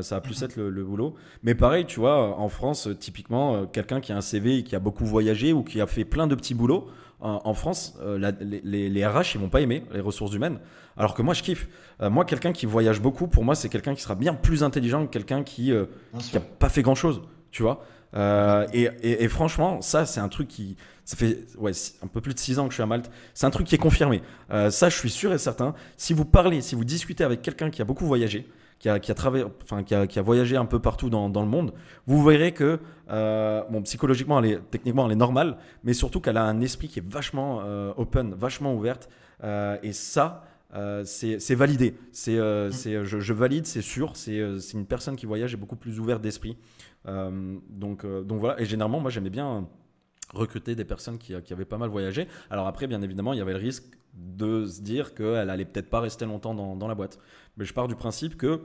B: Ça va plus être le boulot. Mais pareil, tu vois, en France, typiquement, quelqu'un qui a un CV et qui a beaucoup voyagé ou qui a fait plein de petits boulots, en France, les RH, ils vont pas aimer les ressources humaines. Alors que moi, je kiffe. Moi, quelqu'un qui voyage beaucoup, pour moi, c'est quelqu'un qui sera bien plus intelligent que quelqu'un qui a
C: Bien sûr.
B: pas fait grand-chose, tu vois. Et franchement, ça, c'est un truc qui. Ça fait ouais, un peu plus de 6 ans que je suis à Malte. C'est un truc qui est confirmé. Ça, je suis sûr et certain. Si vous parlez, si vous discutez avec quelqu'un qui a beaucoup voyagé, qui a voyagé un peu partout dans le monde, vous verrez que bon, psychologiquement, techniquement, elle est normale, mais surtout qu'elle a un esprit qui est vachement open, vachement ouverte. Et ça, c'est validé. Je valide, c'est sûr. C'est une personne qui voyage et beaucoup plus ouverte d'esprit. Donc voilà. Et généralement, moi, j'aimais bien recruter des personnes qui avaient pas mal voyagé. Alors après, bien évidemment, il y avait le risque de se dire qu'elle allait peut-être pas rester longtemps dans la boîte. Mais je pars du principe que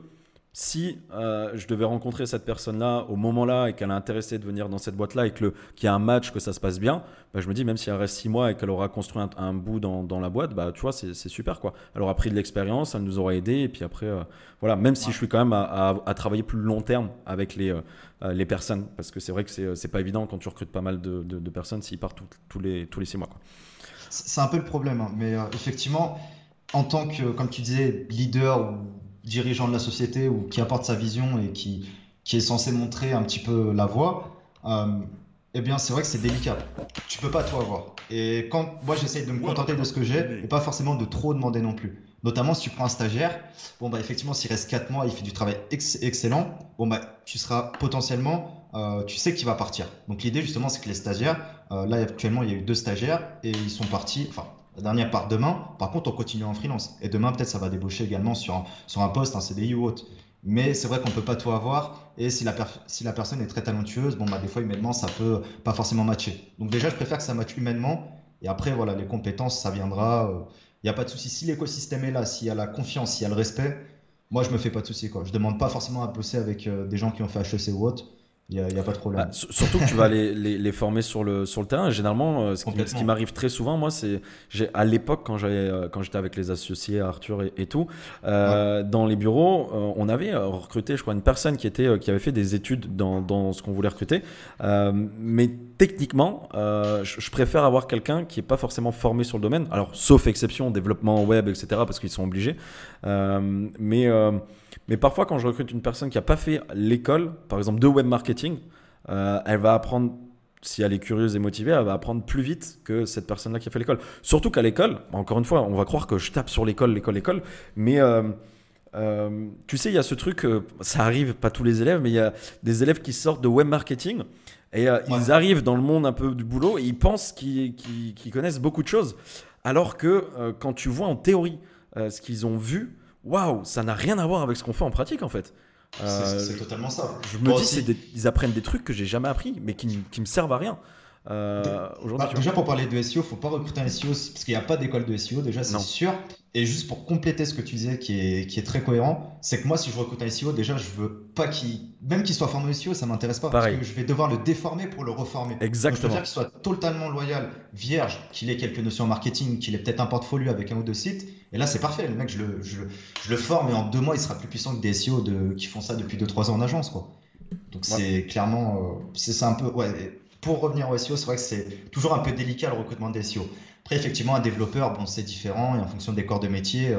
B: si je devais rencontrer cette personne-là au moment-là et qu'elle est intéressée de venir dans cette boîte-là et qu'il y a un match, que ça se passe bien, bah, je me dis même si elle reste 6 mois et qu'elle aura construit un bout dans la boîte, bah, tu vois, c'est super quoi. Elle aura pris de l'expérience, elle nous aura aidé et puis après, voilà, même si
C: Ouais.
B: je suis quand même à travailler plus long terme avec les personnes parce que c'est vrai que c'est pas évident quand tu recrutes pas mal de personnes s'ils partent tous les 6 mois quoi.
C: C'est un peu le problème, hein. Mais effectivement, en tant que, comme tu disais, leader ou dirigeant de la société ou qui apporte sa vision et qui est censé montrer un petit peu la voie, euh, eh bien, c'est vrai que c'est délicat. Tu peux pas tout avoir. Et quand moi, j'essaye de me contenter de ce que j'ai et pas forcément de trop demander non plus. Notamment si tu prends un stagiaire, bon bah effectivement, s'il reste 4 mois, il fait du travail excellent, bon bah tu seras potentiellement, tu sais qu'il va partir. Donc l'idée justement, c'est que les stagiaires, là actuellement, il y a eu 2 stagiaires et ils sont partis. Enfin, la dernière part demain. Par contre, on continue en freelance. Et demain, peut-être, ça va débaucher également sur un poste, un CDI ou autre. Mais c'est vrai qu'on peut pas tout avoir. Et si la personne est très talentueuse, bon, bah, des fois, humainement, ça peut pas forcément matcher. Donc, déjà, je préfère que ça matche humainement. Et après, voilà, les compétences, ça viendra. Il n'y a pas de souci. Si l'écosystème est là, s'il y a la confiance, s'il y a le respect, moi, je me fais pas de souci, quoi. Je demande pas forcément à bosser avec des gens qui ont fait HEC ou autre. Il y a pas de
B: Ah,
C: problème.
B: surtout que tu vas les former sur le terrain. Et généralement, ce qui
C: Complètement.
B: m'arrive très souvent, moi, c'est à l'époque, quand j'étais avec les associés, Arthur et tout,
C: Ouais.
B: dans les bureaux, on avait recruté, je crois, une personne qui avait fait des études dans ce qu'on voulait recruter. Mais techniquement, je préfère avoir quelqu'un qui n'est pas forcément formé sur le domaine. Alors, sauf exception, développement web, etc., parce qu'ils sont obligés. Mais parfois, quand je recrute une personne qui n'a pas fait l'école, par exemple de web marketing, elle va apprendre, si elle est curieuse et motivée, elle va apprendre plus vite que cette personne-là qui a fait l'école. Surtout qu'à l'école, encore une fois, on va croire que je tape sur l'école, mais tu sais, il y a ce truc, ça arrive pas tous les élèves, mais il y a des élèves qui sortent de web marketing et
C: Ouais.
B: ils arrivent dans le monde un peu du boulot et ils pensent qu'ils connaissent beaucoup de choses, alors que quand tu vois en théorie ce qu'ils ont vu, waouh, ça n'a rien à voir avec ce qu'on fait en pratique en fait.
C: C'est totalement ça.
B: Je me
C: Moi
B: dis,
C: aussi.
B: ils apprennent des trucs que j'ai jamais appris, mais qui me servent à rien.
C: Dé-
B: Aujourd'hui,
C: Bah,
B: tu vois.
C: déjà pour parler de SEO, faut pas recruter un SEO parce qu'il n'y a pas d'école de SEO, déjà c'est
B: Non,
C: sûr. Et juste pour compléter ce que tu disais qui est très cohérent, c'est que moi si je recrute un SEO, déjà je veux pas même qu'il soit formé au SEO, ça m'intéresse pas parce
B: pareil,
C: que je vais devoir le déformer pour le reformer. Donc je préfère
B: exactement.
C: qu'il soit totalement loyal, vierge, qu'il ait quelques notions en marketing, qu'il ait peut-être un portfolio avec un ou deux sites. Et là c'est parfait, le mec je le forme et en 2 mois il sera plus puissant que des SEO qui font ça depuis 2 3 ans en agence quoi. Donc
B: Ouais.
C: c'est clairement, c'est un peu, ouais. Pour revenir au SEO, c'est vrai que c'est toujours un peu délicat le recrutement des SEO. Après, effectivement, un développeur, bon, c'est différent et en fonction des corps de métier,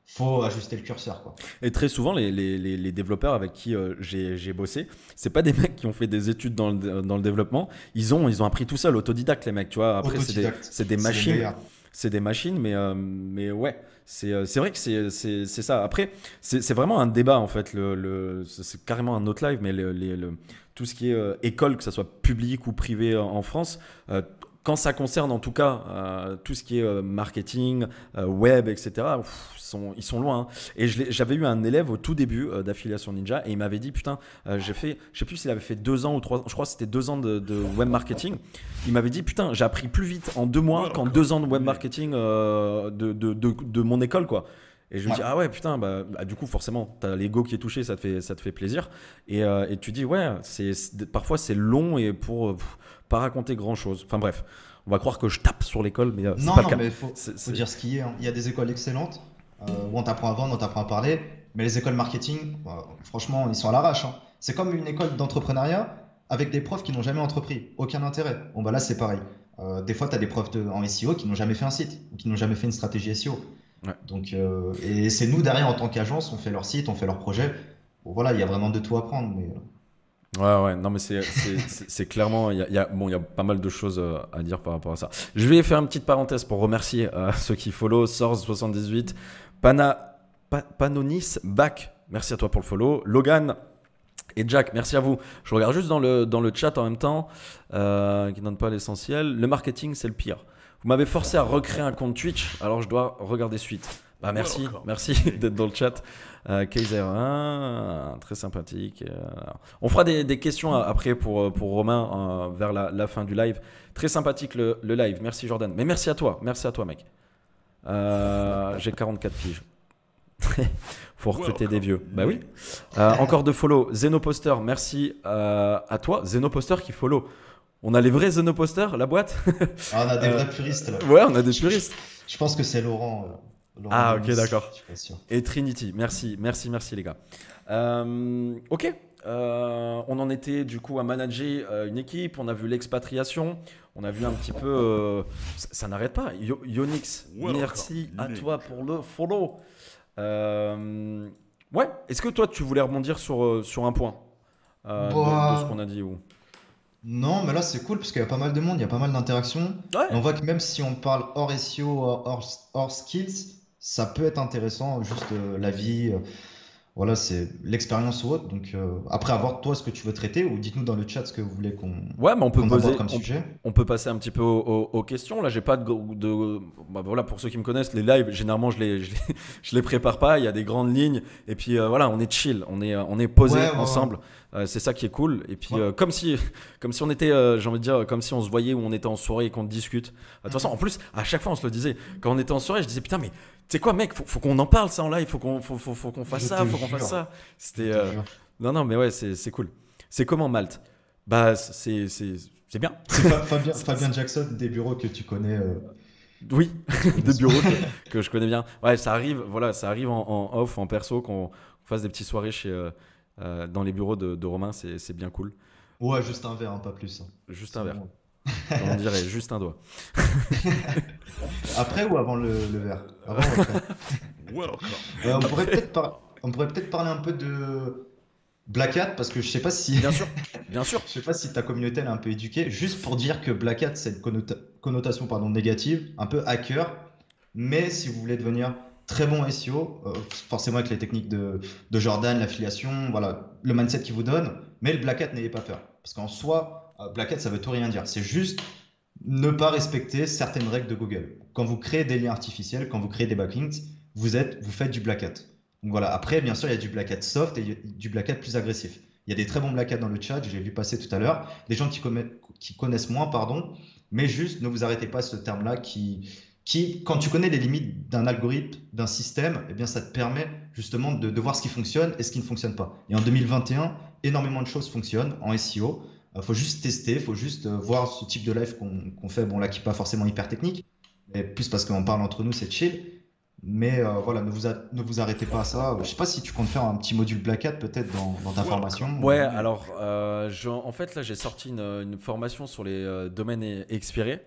C: faut ajuster le curseur, quoi.
B: Et très souvent, les développeurs avec qui j'ai bossé, c'est pas des mecs qui ont fait des études dans le développement. Ils ont appris tout seul, autodidacte, les mecs. Tu vois, après,
C: Autodidacte,
B: c'est des
C: c'est les
B: machines.
C: meilleurs.
B: C'est des machines, mais ouais, c'est vrai que c'est ça. Après, c'est vraiment un débat en fait. C'est carrément un autre live, mais tout ce qui est école, que ça soit public ou privé en France, quand ça concerne en tout cas tout ce qui est marketing, web, etc., ils sont loin. Hein. Et j'avais eu un élève au tout début d'Affiliation Ninja et il m'avait dit putain, j'ai fait, je sais plus s'il avait fait 2 ans ou 3 ans, je crois que c'était 2 ans de web marketing. Il m'avait dit putain, j'ai appris plus vite en 2 mois qu'en 2 ans de web marketing de mon école, quoi. Et je me dis, ah ouais, putain, du coup, forcément, t'as l'ego qui est touché, ça te fait plaisir. Et tu dis, ouais, parfois c'est long et pour pas raconter grand chose. Enfin bref, on va croire que je tape sur l'école, mais c'est pas le cas.
C: Mais faut dire ce qui est. Hein. Il y a des écoles excellentes où on t'apprend à vendre, on t'apprend à parler, mais les écoles marketing, franchement, ils sont à l'arrache. Hein. C'est comme une école d'entrepreneuriat avec des profs qui n'ont jamais entrepris, aucun intérêt. Bon, bah là, c'est pareil. Des fois, tu as des profs en SEO qui n'ont jamais fait un site, ou qui n'ont jamais fait une stratégie SEO. Ouais. Donc, et c'est nous derrière en tant qu'agence, on fait leur site, on fait leur projet. Bon, voilà, il y a vraiment de tout à prendre. Mais...
B: Ouais, non, mais c'est clairement, il y a pas mal de choses à dire par rapport à ça. Je vais faire une petite parenthèse pour remercier ceux qui follow, Source78, Panonis, Bac, merci à toi pour le follow, Logan et Jack, merci à vous. Je regarde juste dans le chat en même temps, qui ne donne pas l'essentiel. Le marketing, c'est le pire. Vous m'avez forcé à recréer un compte Twitch, alors je dois regarder suite. Bah merci d'être dans le chat. Kaiser 1, très sympathique. On fera des questions après pour Romain vers la fin du live. Très sympathique le live. Merci Jordan. Mais merci à toi mec. J'ai 44 piges. Faut recruter des vieux. Bah oui. Encore de follow. Zenoposter, merci à toi. Zenoposter qui follow. On a les vrais Zenoposter, la boîte.
C: On a des vrais puristes là.
B: Ouais, on a des puristes.
C: Je pense que c'est Laurent.
B: Ah ok, d'accord. Et Trinity, merci les gars. Ok, on en était du coup à manager une équipe, on a vu l'expatriation, on a vu un petit peu... ça n'arrête pas. Yonix, merci à toi pour le follow. Ouais, est-ce que toi tu voulais rebondir sur un point de ce qu'on a dit ou...
C: Non, mais là c'est cool parce qu'il y a pas mal de monde, il y a pas mal d'interactions. Ouais. Et on voit que même si on parle hors SEO, hors skills, ça peut être intéressant, juste la vie, voilà, c'est l'expérience ou autre. Donc après avoir toi ce que tu veux traiter ou dites-nous dans le chat ce que vous voulez qu'on aborde comme sujet.
B: On peut passer un petit peu aux questions. Là, j'ai pas bah, voilà, pour ceux qui me connaissent, les lives, généralement je les prépare pas. Il y a des grandes lignes et puis voilà, on est chill, on est posé ensemble. C'est ça qui est cool. Et puis comme si on était, j'ai envie de dire, comme si on se voyait ou on était en soirée et qu'on discute. De toute façon, en plus, à chaque fois on se le disait. Quand on était en soirée, je disais putain mais tu sais quoi mec, faut qu'on en parle ça en live, faut qu'on fasse ça, faut qu'on fasse ça. C'était non mais ouais, c'est cool. C'est comment Malte? Bah c'est bien.
C: C'est Fabien Jackson des bureaux que tu connais.
B: Oui, des bureaux que je connais bien. Ouais, ça arrive en off, en perso, qu'on fasse des petites soirées dans les bureaux de Romain, c'est bien cool.
C: Ouais, juste un verre, hein, pas plus. Hein.
B: Juste un verre. On dirait juste un doigt.
C: Après ou avant le verre? Avant ou après? On pourrait peut-être parler un peu de Black Hat parce que je sais pas si.
B: Bien sûr.
C: Je sais pas si ta communauté elle est un peu éduquée. Juste pour dire que Black Hat c'est une connotation négative, un peu hacker. Mais si vous voulez devenir très bon SEO, forcément avec les techniques de Jordan, l'affiliation, voilà, le mindset qu'il vous donne. Mais le Black Hat, n'ayez pas peur. Parce qu'en soi, Black Hat, ça veut tout rien dire. C'est juste ne pas respecter certaines règles de Google. Quand vous créez des liens artificiels, quand vous créez des backlinks, vous faites du Black Hat. Donc voilà. Après, bien sûr, il y a du Black Hat soft et du Black Hat plus agressif. Il y a des très bons Black Hat dans le chat, j'ai vu passer tout à l'heure. Des gens qui connaissent moins, pardon. Mais juste, ne vous arrêtez pas à ce terme-là qui, quand tu connais les limites d'un algorithme, d'un système, eh bien, ça te permet justement de voir ce qui fonctionne et ce qui ne fonctionne pas. Et en 2021, énormément de choses fonctionnent en SEO. Il faut juste tester, il faut juste voir ce type de live qu'on fait, bon là qui n'est pas forcément hyper technique, mais plus parce qu'on parle entre nous, c'est chill. Mais voilà, ne vous arrêtez pas à ça. Je ne sais pas si tu comptes faire un petit module Black Hat peut-être dans ta formation.
B: Ouais, alors en fait là j'ai sorti une formation sur les domaines expirés.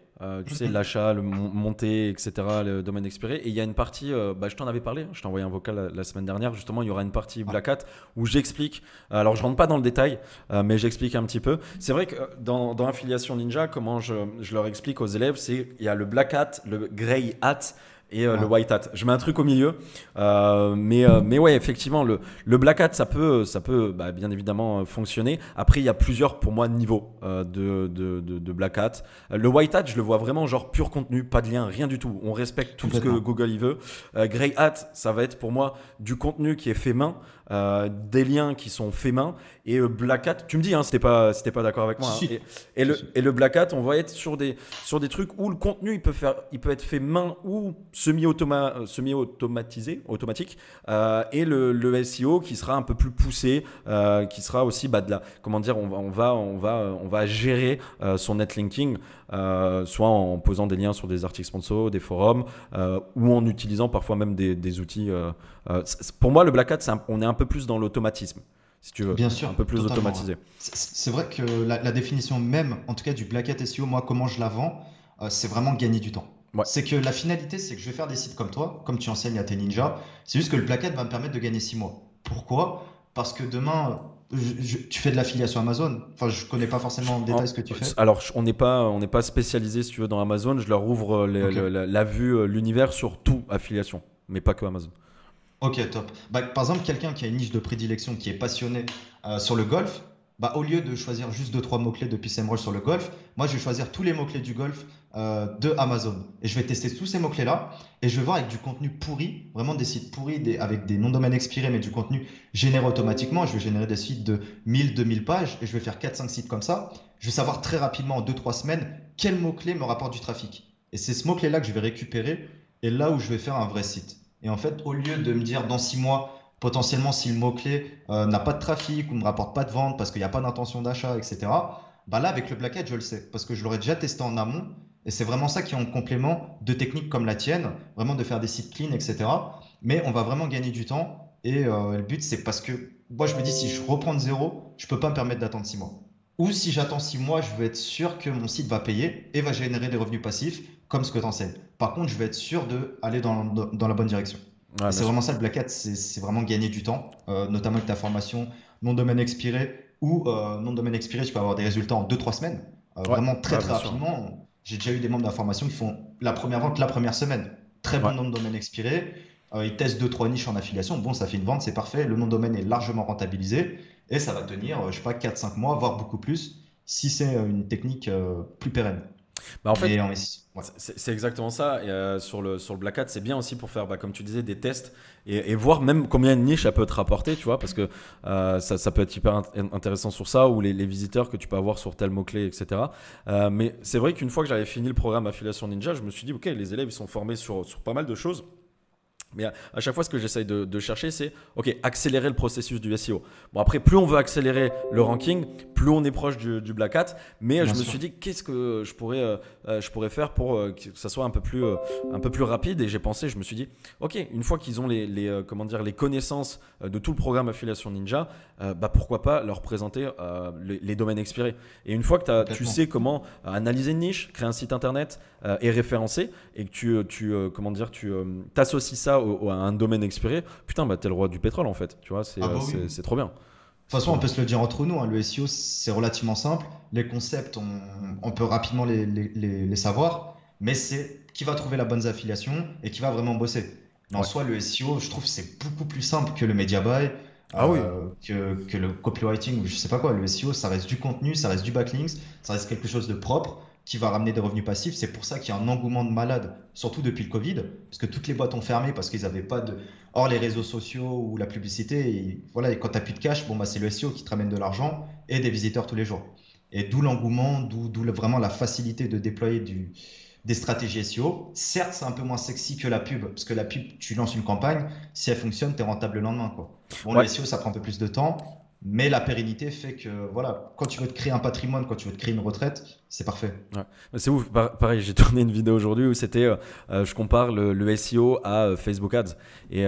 B: Tu sais, l'achat, le monter, etc., le domaine expiré. Et il y a une partie, je t'en avais parlé, je t'ai envoyé un vocal la semaine dernière, justement, il y aura une partie Black Hat où j'explique, alors je rentre pas dans le détail, mais j'explique un petit peu. C'est vrai que dans Affiliation Ninja, comment je leur explique aux élèves, c'est il y a le Black Hat, le Grey Hat et le white hat. Je mets un truc au milieu, mais ouais, effectivement, le black hat, ça peut bien évidemment fonctionner. Après, il y a plusieurs, pour moi, niveaux de black hat. Le white hat, je le vois vraiment genre pur contenu, pas de lien, rien du tout. On respecte tout ce que Google y veut. Grey hat, ça va être pour moi du contenu qui est fait main, des liens qui sont faits main, et black hat, tu me dis si t'es pas d'accord avec moi, hein, et le black hat, on va être sur des trucs où le contenu il peut être fait main ou automatique, et le SEO qui sera un peu plus poussé, qui sera aussi on va gérer son netlinking, soit en posant des liens sur des articles sponsors, des forums, ou en utilisant parfois même des outils. Pour moi, le black hat, on est un peu plus dans l'automatisme, si tu veux.
C: Bien sûr,
B: un peu plus
C: totalement.
B: automatisé.
C: C'est vrai que la définition même, en tout cas du black hat SEO, moi, comment je la vends, c'est vraiment gagner du temps.
B: Ouais.
C: C'est que la finalité, c'est que je vais faire des sites comme toi, comme tu enseignes à tes ninjas. C'est juste que le black hat va me permettre de gagner 6 mois. Pourquoi? Parce que demain, tu fais de l'affiliation Amazon. Enfin, je connais pas forcément en détail ce que tu fais.
B: Alors, on n'est pas spécialisé, si tu veux, dans Amazon. Je leur ouvre la vue, l'univers sur tout affiliation, mais pas que Amazon.
C: Ok, top. Par exemple, quelqu'un qui a une niche de prédilection, qui est passionné sur le golf, au lieu de choisir juste 2-3 mots-clés de PCMroll sur le golf, moi je vais choisir tous les mots-clés du golf de Amazon. Et je vais tester tous ces mots-clés-là et je vais voir avec du contenu pourri, vraiment des sites pourris, avec des noms de domaine expirés, mais du contenu généré automatiquement. Je vais générer des sites de 1000-2000 pages et je vais faire 4-5 sites comme ça. Je vais savoir très rapidement, en 2-3 semaines, quel mot-clé me rapporte du trafic. Et c'est ce mot-clé-là que je vais récupérer et là où je vais faire un vrai site. Et en fait, au lieu de me dire dans 6 mois, potentiellement si le mot-clé n'a pas de trafic ou ne me rapporte pas de vente parce qu'il n'y a pas d'intention d'achat, etc., là, avec le black hat, je le sais parce que je l'aurais déjà testé en amont. Et c'est vraiment ça qui est en complément de techniques comme la tienne, vraiment de faire des sites clean, etc. Mais on va vraiment gagner du temps. Et le but, c'est parce que moi, je me dis, si je reprends de zéro, je ne peux pas me permettre d'attendre 6 mois. Ou si j'attends 6 mois, je veux être sûr que mon site va payer et va générer des revenus passifs comme ce que tu enseignes. Par contre, je vais être sûr d'aller dans la bonne direction.
B: Ouais,
C: c'est vraiment ça le black hat, c'est vraiment gagner du temps, notamment avec ta formation non domaine expiré ou non domaine expiré, tu peux avoir des résultats en 2-3 semaines, vraiment très rapidement. J'ai déjà eu des membres de la formation qui font la première vente la première semaine. Très bon nom de domaine expiré, ils testent 2-3 niches en affiliation, bon ça fait une vente, c'est parfait, le nom de domaine est largement rentabilisé et ça va tenir, je sais pas, 4-5 mois, voire beaucoup plus, si c'est une technique plus pérenne.
B: En fait, c'est exactement ça. Et, sur le black hat, c'est bien aussi pour faire, comme tu disais, des tests et voir même combien de niches ça peut te rapporter, tu vois, parce que ça peut être hyper intéressant sur ça, ou les visiteurs que tu peux avoir sur tel mot-clé, etc. Mais c'est vrai qu'une fois que j'avais fini le programme Affiliation Ninja, je me suis dit, ok, les élèves ils sont formés sur pas mal de choses. Mais à chaque fois, ce que j'essaye de chercher, c'est accélérer le processus du SEO. Bon, après, plus on veut accélérer le ranking, plus on est proche du black hat. Mais je me suis dit, qu'est-ce que je pourrais faire pour que ça soit un peu plus rapide. Et je me suis dit, ok, une fois qu'ils ont les connaissances de tout le programme Affiliation Ninja, pourquoi pas leur présenter les domaines expirés. Et une fois que tu sais comment analyser une niche, créer un site internet et référencer, et que tu t'associes ça à un domaine expiré, putain, t'es le roi du pétrole en fait, tu vois, c'est trop bien.
C: De toute façon, on peut se le dire entre nous, hein, le SEO c'est relativement simple, les concepts on peut rapidement les savoir, mais c'est qui va trouver la bonne affiliation et qui va vraiment bosser. Mais en soi, le SEO, je trouve c'est beaucoup plus simple que le media buy, que le copywriting ou je sais pas quoi. Le SEO, ça reste du contenu, ça reste du backlinks, ça reste quelque chose de propre qui va ramener des revenus passifs. C'est pour ça qu'il y a un engouement de malade, surtout depuis le Covid, parce que toutes les boîtes ont fermé parce qu'ils n'avaient pas de... Or, les réseaux sociaux ou la publicité, et quand tu n'as plus de cash, c'est le SEO qui te ramène de l'argent et des visiteurs tous les jours. Et d'où l'engouement, d'où vraiment la facilité de déployer des stratégies SEO. Certes, c'est un peu moins sexy que la pub, parce que la pub, tu lances une campagne, si elle fonctionne, tu es rentable le lendemain, quoi. Le SEO, ça prend un peu plus de temps. Mais la pérennité fait que, quand tu veux te créer un patrimoine, quand tu veux te créer une retraite, c'est parfait.
B: Ouais. C'est ouf. Pareil, j'ai tourné une vidéo aujourd'hui où c'était, je compare le SEO à Facebook Ads. Et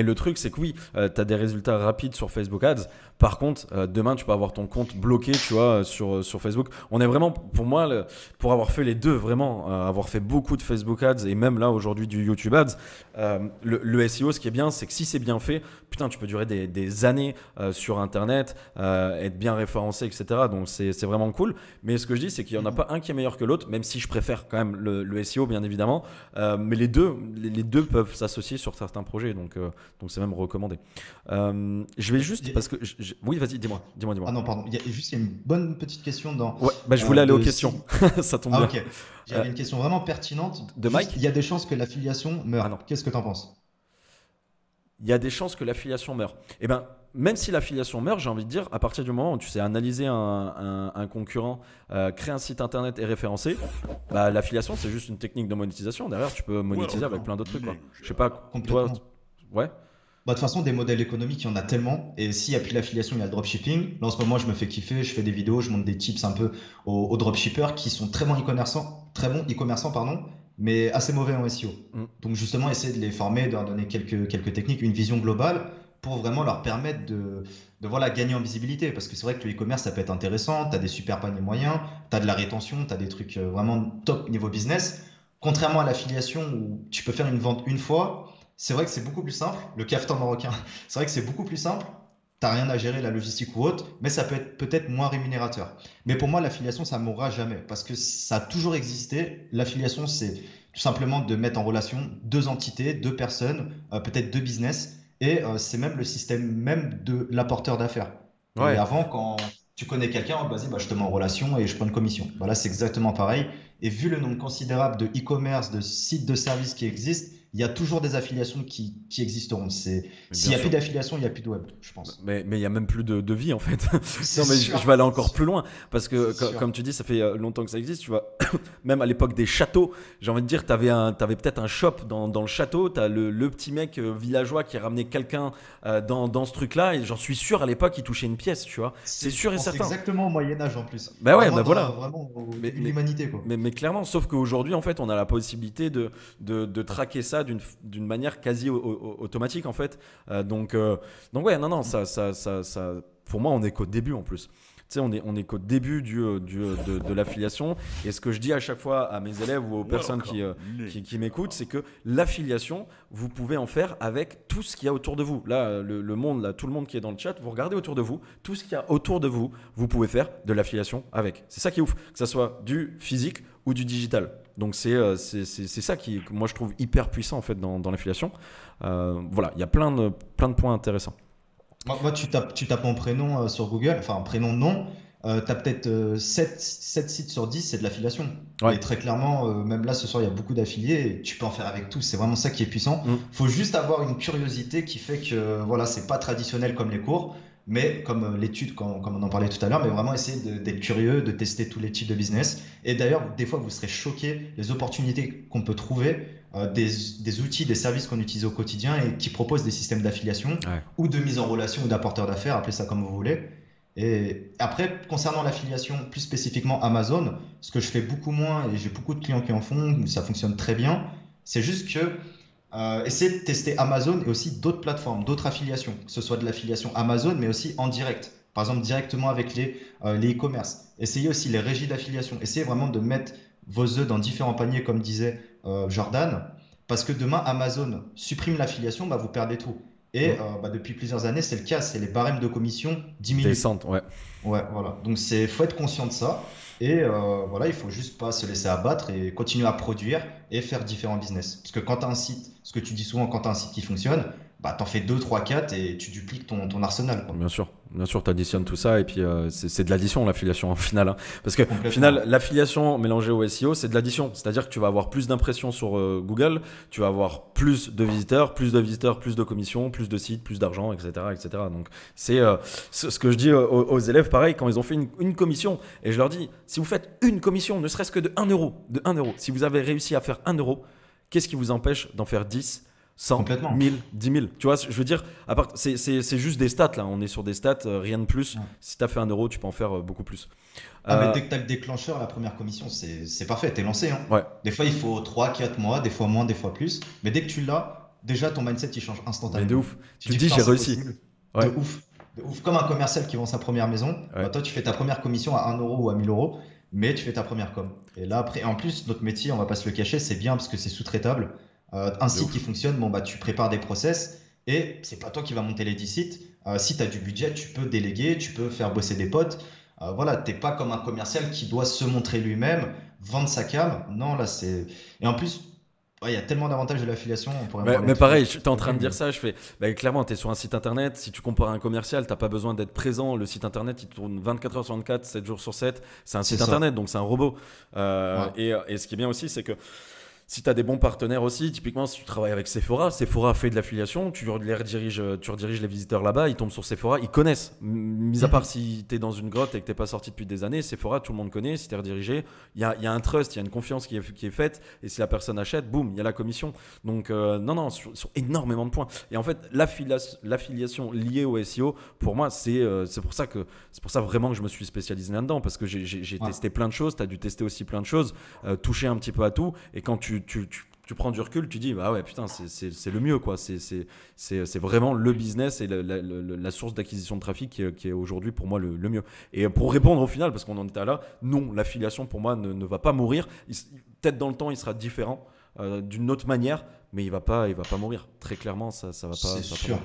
B: le truc, c'est que oui, tu as des résultats rapides sur Facebook Ads. Par contre, demain, tu peux avoir ton compte bloqué, tu vois, sur Facebook. On est vraiment, pour moi, pour avoir fait les deux, vraiment, avoir fait beaucoup de Facebook Ads et même là, aujourd'hui, du YouTube Ads, le SEO, ce qui est bien, c'est que si c'est bien fait, putain, tu peux durer des années sur Internet, être bien référencé, etc. Donc, c'est vraiment cool. Mais ce que je dis, c'est c'est qu'il n'y en a pas un qui est meilleur que l'autre, même si je préfère quand même le SEO, bien évidemment. Mais les deux peuvent s'associer sur certains projets, donc c'est même recommandé. Je vais juste, parce que... Oui, vas-y, dis-moi.
C: Ah non, pardon, il y a une bonne petite question dans...
B: Ouais, je voulais aller aux questions, ça tombe bien.
C: Ok, j'avais une question vraiment pertinente.
B: De Mike ?
C: Il y a des chances que l'affiliation meure. Qu'est-ce que tu en penses ?
B: Il y a des chances que l'affiliation meure. Eh bien, même si l'affiliation meurt, j'ai envie de dire, à partir du moment où tu sais analyser un concurrent, créer un site internet et référencer, l'affiliation, c'est juste une technique de monétisation. Derrière, tu peux monétiser avec plein d'autres trucs, quoi. Je sais pas, toi, ouais.
C: De toute façon, des modèles économiques, il y en a tellement. Et s'il n'y a plus l'affiliation, il y a le dropshipping. Là, en ce moment, je me fais kiffer, je fais des vidéos, je montre des tips un peu aux dropshippers qui sont très bons e-commerçants, pardon, mais assez mauvais en SEO. Donc, justement, essayer de les former, de leur donner quelques techniques, une vision globale pour vraiment leur permettre de gagner en visibilité. Parce que c'est vrai que le e-commerce, ça peut être intéressant. Tu as des super paniers moyens, tu as de la rétention, tu as des trucs vraiment top niveau business. Contrairement à l'affiliation où tu peux faire une vente une fois, c'est vrai que c'est beaucoup plus simple. Le cafetan marocain, c'est vrai que c'est beaucoup plus simple. Tu n'as rien à gérer, la logistique ou autre, mais ça peut être peut-être moins rémunérateur. Mais pour moi, l'affiliation, ça ne mourra jamais parce que ça a toujours existé. L'affiliation, c'est tout simplement de mettre en relation deux entités, deux personnes, peut-être deux business. Et c'est même le système même de l'apporteur d'affaires. Ouais. Et avant, quand tu connais quelqu'un, vas-y, je te mets en relation et je prends une commission. Là, c'est exactement pareil. Et vu le nombre considérable de e-commerce, de sites de services qui existent, il y a toujours des affiliations qui existeront. S'il n'y a plus d'affiliation, il n'y a plus de web, je pense.
B: Mais il n'y a même plus de vie, en fait. Non, mais je vais aller encore plus loin. Parce que, comme tu dis, ça fait longtemps que ça existe. Tu vois, même à l'époque des châteaux, j'ai envie de dire, tu avais peut-être un shop dans le château. Tu as le petit mec villageois qui ramenait quelqu'un dans ce truc-là. Et j'en suis sûr, à l'époque, il touchait une pièce, tu vois. C'est sûr et certain.
C: Exactement au Moyen-Âge, en plus.
B: Voilà.
C: Vraiment l'humanité, quoi.
B: Mais clairement, sauf qu'aujourd'hui, en fait, on a la possibilité de traquer ça d'une manière quasi automatique, en fait. Donc ouais, non, ça, pour moi, on est qu'au début, en plus. Tu sais, on est qu'au début de l'affiliation. Et ce que je dis à chaque fois à mes élèves ou aux personnes qui m'écoutent, c'est que l'affiliation, vous pouvez en faire avec tout ce qu'il y a autour de vous. Là, le monde, là, tout le monde qui est dans le chat, vous regardez autour de vous, tout ce qu'il y a autour de vous, vous pouvez faire de l'affiliation avec. C'est ça qui est ouf, que ça soit du physique ou du digital. Donc c'est ça qui, moi, je trouve hyper puissant, en fait, dans l'affiliation. Voilà, il y a plein de points intéressants.
C: Moi, tu tapes mon prénom sur Google, enfin prénom nom, tu as peut-être 7 sites sur 10, c'est de l'affiliation. Ouais. Et très clairement, même là ce soir, il y a beaucoup d'affiliés et tu peux en faire avec tout. C'est vraiment ça qui est puissant. Il faut juste avoir une curiosité qui fait que voilà, c'est pas traditionnel comme les cours, mais comme l'étude, comme on en parlait tout à l'heure, mais vraiment essayer d'être curieux, de tester tous les types de business. Et d'ailleurs, des fois, vous serez choqués les opportunités qu'on peut trouver. Des outils, des services qu'on utilise au quotidien et qui proposent des systèmes d'affiliation ou de mise en relation ou d'apporteurs d'affaires, appelez ça comme vous voulez. Et après, concernant l'affiliation, plus spécifiquement Amazon, ce que je fais beaucoup moins et j'ai beaucoup de clients qui en font, ça fonctionne très bien, c'est juste que essayez de tester Amazon et aussi d'autres plateformes, d'autres affiliations, que ce soit de l'affiliation Amazon mais aussi en direct. Par exemple, directement avec les e-commerce. Essayez aussi les régies d'affiliation. Essayez vraiment de mettre vos œufs dans différents paniers, comme disait Jordan, parce que demain, Amazon supprime l'affiliation, vous perdez tout. Et depuis plusieurs années, c'est le cas, c'est les barèmes de commission diminuent.
B: Descente, ouais.
C: Ouais, voilà. Donc, faut être conscient de ça. Et voilà, il faut juste pas se laisser abattre et continuer à produire et faire différents business. Parce que quand tu as un site, ce que tu dis souvent, quand tu as un site qui fonctionne, t'en fais 2, 3, 4 et tu dupliques ton arsenal, quoi.
B: Bien sûr, tu additionnes tout ça et puis c'est de l'addition, l'affiliation, au final. Hein. Parce que au final, l'affiliation mélangée au SEO, c'est de l'addition. C'est-à-dire que tu vas avoir plus d'impressions sur Google, tu vas avoir plus de visiteurs, plus de commissions, plus de sites, plus d'argent, etc., etc. Donc, c'est ce que je dis aux élèves, pareil, quand ils ont fait une commission. Et je leur dis, si vous faites une commission, ne serait-ce que de 1 euro, si vous avez réussi à faire 1 euro, qu'est-ce qui vous empêche d'en faire 10 100, 1000, 10 000. Tu vois, je veux dire, c'est juste des stats là. On est sur des stats, rien de plus. Ouais. Si tu as fait 1 euro, tu peux en faire beaucoup plus.
C: Mais dès que tu as le déclencheur, la première commission, c'est parfait. Tu es lancé. Hein. Ouais. Des fois, il faut 3, 4 mois, des fois moins, des fois plus. Mais dès que tu l'as, déjà ton mindset il change instantanément.
B: Mais de ouf. Tu te dis, j'ai réussi.
C: Ouais. De ouf. Comme un commercial qui vend sa première maison. Ouais. Toi, tu fais ta première commission à 1 euro ou à 1000 euros, mais tu fais ta première com. Et là, après, en plus, notre métier, on va pas se le cacher, c'est bien parce que c'est sous-traitable. Un site qui fonctionne, tu prépares des process et c'est pas toi qui vas monter les 10 sites. Si tu as du budget, tu peux déléguer, tu peux faire bosser des potes. Voilà, t'es pas comme un commercial qui doit se montrer lui-même, vendre sa cam. Non, là, c'est. Et en plus, ouais, il y a tellement d'avantages de l'affiliation, on pourrait en parler
B: Mais
C: toute
B: pareil, tu es en train de
C: mais
B: dire ça, je fais, bah, clairement, tu es sur un site internet, si tu compares à un commercial, tu n'as pas besoin d'être présent, le site internet, il tourne 24 heures sur 24, 7 jours sur 7, c'est un
C: c'est
B: site
C: ça.
B: internet, donc c'est un robot.
C: Ouais.
B: Et ce qui est bien aussi, c'est que si tu as des bons partenaires aussi, typiquement si tu travailles avec Sephora, Sephora fait de l'affiliation, tu rediriges les visiteurs là-bas, ils tombent sur Sephora, ils connaissent. Mis à part
C: Mhm.
B: si tu es dans une grotte et que tu n'es pas sorti depuis des années, Sephora, tout le monde connaît, si tu es redirigé, il y a un trust, il y a une confiance qui est faite, et si la personne achète, boum, il y a la commission. Donc non, sur énormément de points. Et en fait, l'affiliation liée au SEO, pour moi, c'est pour ça vraiment que je me suis spécialisé là-dedans, parce que j'ai
C: Ouais.
B: testé plein de choses, tu as dû tester aussi plein de choses, toucher un petit peu à tout, et quand tu prends du recul, tu dis bah ouais putain c'est le mieux quoi, c'est vraiment le business et la source d'acquisition de trafic qui est aujourd'hui pour moi le mieux. Et pour répondre au final, parce qu'on en était là, non, l'affiliation pour moi ne va pas mourir. Peut-être dans le temps il sera différent d'une autre manière, mais il va pas mourir. Très clairement
C: C'est
B: ça va pas
C: sûr.
B: mourir.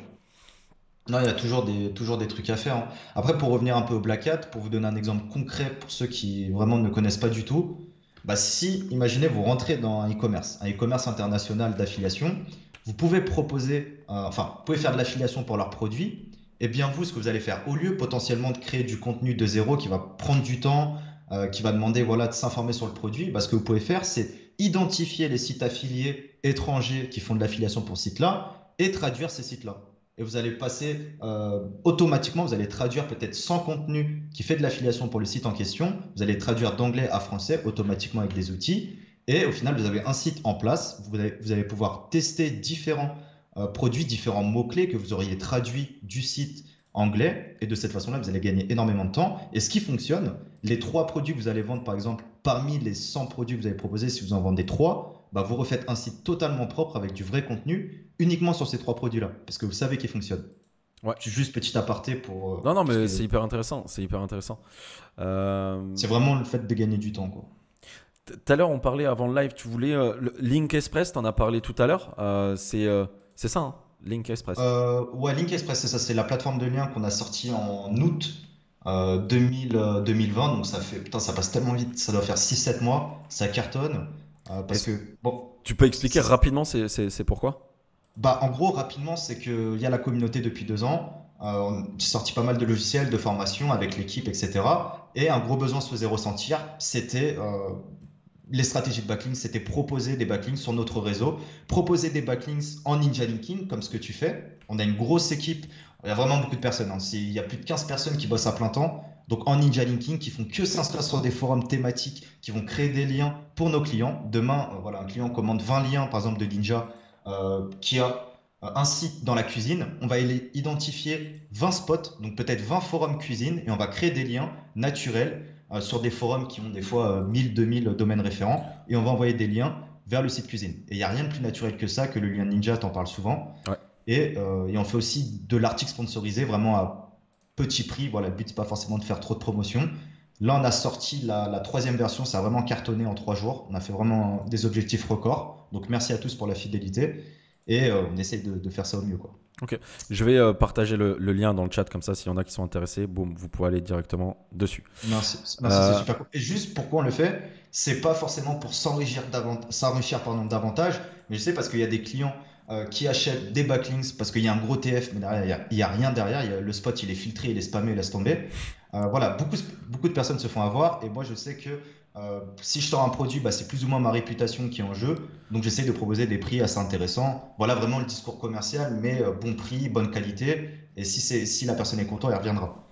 C: Non, il y a toujours des trucs à faire, hein. Après, pour revenir un peu au Black Hat, pour vous donner un exemple concret pour ceux qui vraiment ne connaissent pas du tout, bah si, imaginez, vous rentrez dans un e-commerce international d'affiliation, vous pouvez proposer, vous pouvez faire de l'affiliation pour leurs produits, et bien vous, ce que vous allez faire, au lieu potentiellement de créer du contenu de zéro qui va prendre du temps, qui va demander voilà, de s'informer sur le produit, bah, ce que vous pouvez faire, c'est identifier les sites affiliés étrangers qui font de l'affiliation pour ce site-là et traduire ces sites-là. Et vous allez passer automatiquement, vous allez traduire peut-être 100 contenus qui fait de l'affiliation pour le site en question. Vous allez traduire d'anglais à français automatiquement avec des outils. Et au final, vous avez un site en place. Vous allez pouvoir tester différents produits, différents mots-clés que vous auriez traduits du site anglais. Et de cette façon-là, vous allez gagner énormément de temps. Et ce qui fonctionne, les 3 produits que vous allez vendre, par exemple, parmi les 100 produits que vous avez proposés, si vous en vendez 3, bah, vous refaites un site totalement propre avec du vrai contenu uniquement sur ces 3 produits-là, parce que vous savez qu'ils fonctionnent.
B: Ouais.
C: Juste petit aparté pour
B: Non,
C: tout ce
B: mais
C: qui
B: c'est
C: est.
B: hyper intéressant, c'est hyper intéressant.
C: C'est
B: Euh,
C: vraiment le fait de gagner du temps, quoi.
B: Tout à l'heure, on parlait avant le live, tu voulais Link Express, t'en as parlé tout à l'heure. C'est ça, hein, Link Express.
C: Ouais, Link Express, c'est ça, c'est la plateforme de lien qu'on a sortie en août 2020, donc ça fait, putain, ça passe tellement vite, ça doit faire 6 7 mois, ça cartonne, parce
B: Est-ce-
C: que, bon,
B: Tu peux expliquer rapidement c'est pourquoi?
C: bah, en gros, rapidement, c'est qu'il y a la communauté depuis 2 ans. J'ai sorti pas mal de logiciels, de formations avec l'équipe, etc. Et un gros besoin se faisait ressentir, c'était les stratégies de backlinks, c'était proposer des backlinks sur notre réseau, proposer des backlinks en Ninja Linking, comme ce que tu fais. On a une grosse équipe, il y a vraiment beaucoup de personnes, hein. Il y a plus de 15 personnes qui bossent à plein temps, donc en Ninja Linking, qui font que s'inscrire sur des forums thématiques, qui vont créer des liens pour nos clients. Demain, voilà, un client commande 20 liens, par exemple, de Ninja, qui a un site dans la cuisine. On va identifier 20 spots, donc peut-être 20 forums cuisine, et on va créer des liens naturels sur des forums qui ont des fois 1000, 2000 domaines référents, et on va envoyer des liens vers le site cuisine. Et il n'y a rien de plus naturel que ça, que le lien Ninja, t'en parles souvent.
B: Ouais.
C: Et on fait aussi de l'article sponsorisé vraiment à petit prix. Voilà, le but, c'est pas forcément de faire trop de promotion. Là, on a sorti la 3e version, ça a vraiment cartonné en 3 jours. On a fait vraiment des objectifs records. Donc, merci à tous pour la fidélité. Et on essaye de faire ça au mieux, quoi.
B: Ok. Je vais partager le lien dans le chat, comme ça, s'il y en a qui sont intéressés, boum, vous pouvez aller directement dessus.
C: Merci, c'est
B: Euh,
C: super cool. Et juste pourquoi on le fait, c'est pas forcément pour s'enrichir pardon, davantage, mais je sais parce qu'il y a des clients qui achètent des backlinks parce qu'il y a un gros TF, mais derrière, il y a rien derrière. Le spot, il est filtré, il est spammé, il laisse tomber. Voilà, beaucoup de personnes se font avoir. Et moi, je sais que si je sors un produit, bah, c'est plus ou moins ma réputation qui est en jeu. Donc, j'essaie de proposer des prix assez intéressants. Voilà vraiment le discours commercial, mais bon prix, bonne qualité. Et si la personne est contente, elle reviendra.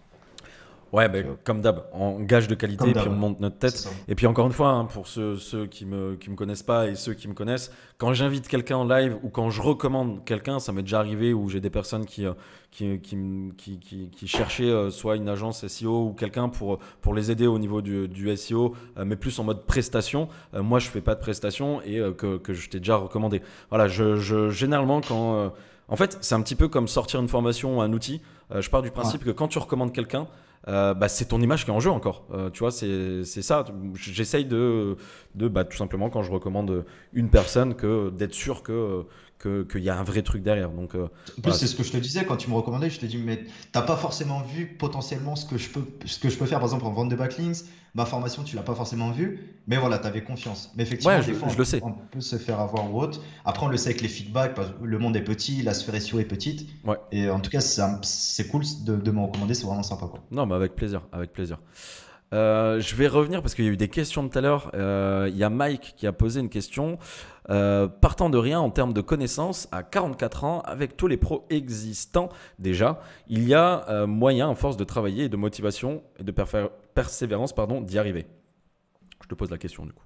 B: Ouais,
C: Donc,
B: comme d'hab, en gage de
C: comme
B: qualité, puis on
C: d'hab,
B: monte notre
C: c'est
B: tête.
C: ça.
B: Et puis encore une fois, hein, pour ceux qui me connaissent pas et ceux qui me connaissent, quand j'invite quelqu'un en live ou quand je recommande quelqu'un, ça m'est déjà arrivé où j'ai des personnes qui cherchaient soit une agence SEO ou quelqu'un pour les aider au niveau du SEO, mais plus en mode prestation. Moi, je fais pas de prestation et que je t'ai déjà recommandé. Voilà, généralement, en fait, c'est un petit peu comme sortir une formation ou un outil. Je pars du
C: Ouais,
B: principe que quand tu recommandes quelqu'un, bah, c'est ton image qui est en jeu encore. Tu vois, c'est ça. J'essaye bah, tout simplement, quand je recommande une personne, d'être sûr qu'il y a un vrai truc derrière. Donc,
C: En plus,
B: voilà,
C: c'est ce que je te disais quand tu me recommandais. Je te dis, mais t'as pas forcément vu potentiellement ce que je peux faire, par exemple, en vente de backlinks. Ma formation, tu l'as pas forcément vue, mais voilà, tu avais confiance. Mais
B: ouais,
C: effectivement, des fois,
B: je le sais.
C: on peut se faire avoir ou autre. Après, on le sait avec les feedbacks, parce que le monde est petit, la sphère SEO est petite.
B: Ouais.
C: Et en tout cas, c'est cool de me recommander, c'est vraiment sympa, quoi.
B: Non, mais avec plaisir, avec plaisir. Je vais revenir parce qu'il y a eu des questions tout à l'heure. Il y a Mike qui a posé une question. Partant de rien en termes de connaissances, à 44 ans, avec tous les pros existants déjà, il y a moyen, à force de travailler et de motivation et de persévérance, pardon, d'y arriver. Je te pose la question du coup.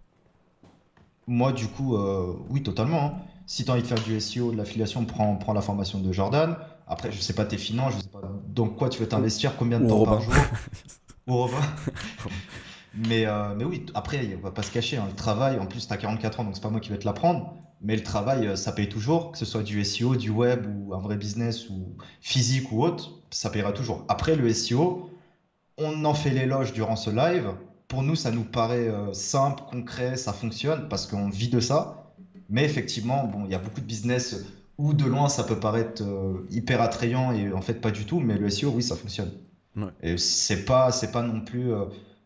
C: Moi, du coup, oui, totalement, hein. Si tu as envie de faire du SEO, de l'affiliation, prends la formation de Jordan. Après, je sais pas tes finances, je sais pas dans quoi tu veux t'investir, combien de
B: Ou
C: temps
B: Robin.
C: par jour. Au revoir. Mais oui, après, on va pas se cacher, hein, le travail, en plus, tu as 44 ans, donc c'est pas moi qui vais te l'apprendre. Mais le travail, ça paye toujours, que ce soit du SEO, du web ou un vrai business ou physique ou autre, ça payera toujours. Après, le SEO, on en fait l'éloge durant ce live. Pour nous, ça nous paraît simple, concret, ça fonctionne parce qu'on vit de ça. Mais effectivement, bon, il y a beaucoup de business où de loin ça peut paraître hyper attrayant et en fait pas du tout. Mais le SEO, oui, ça fonctionne.
B: Ouais.
C: Et c'est pas non plus,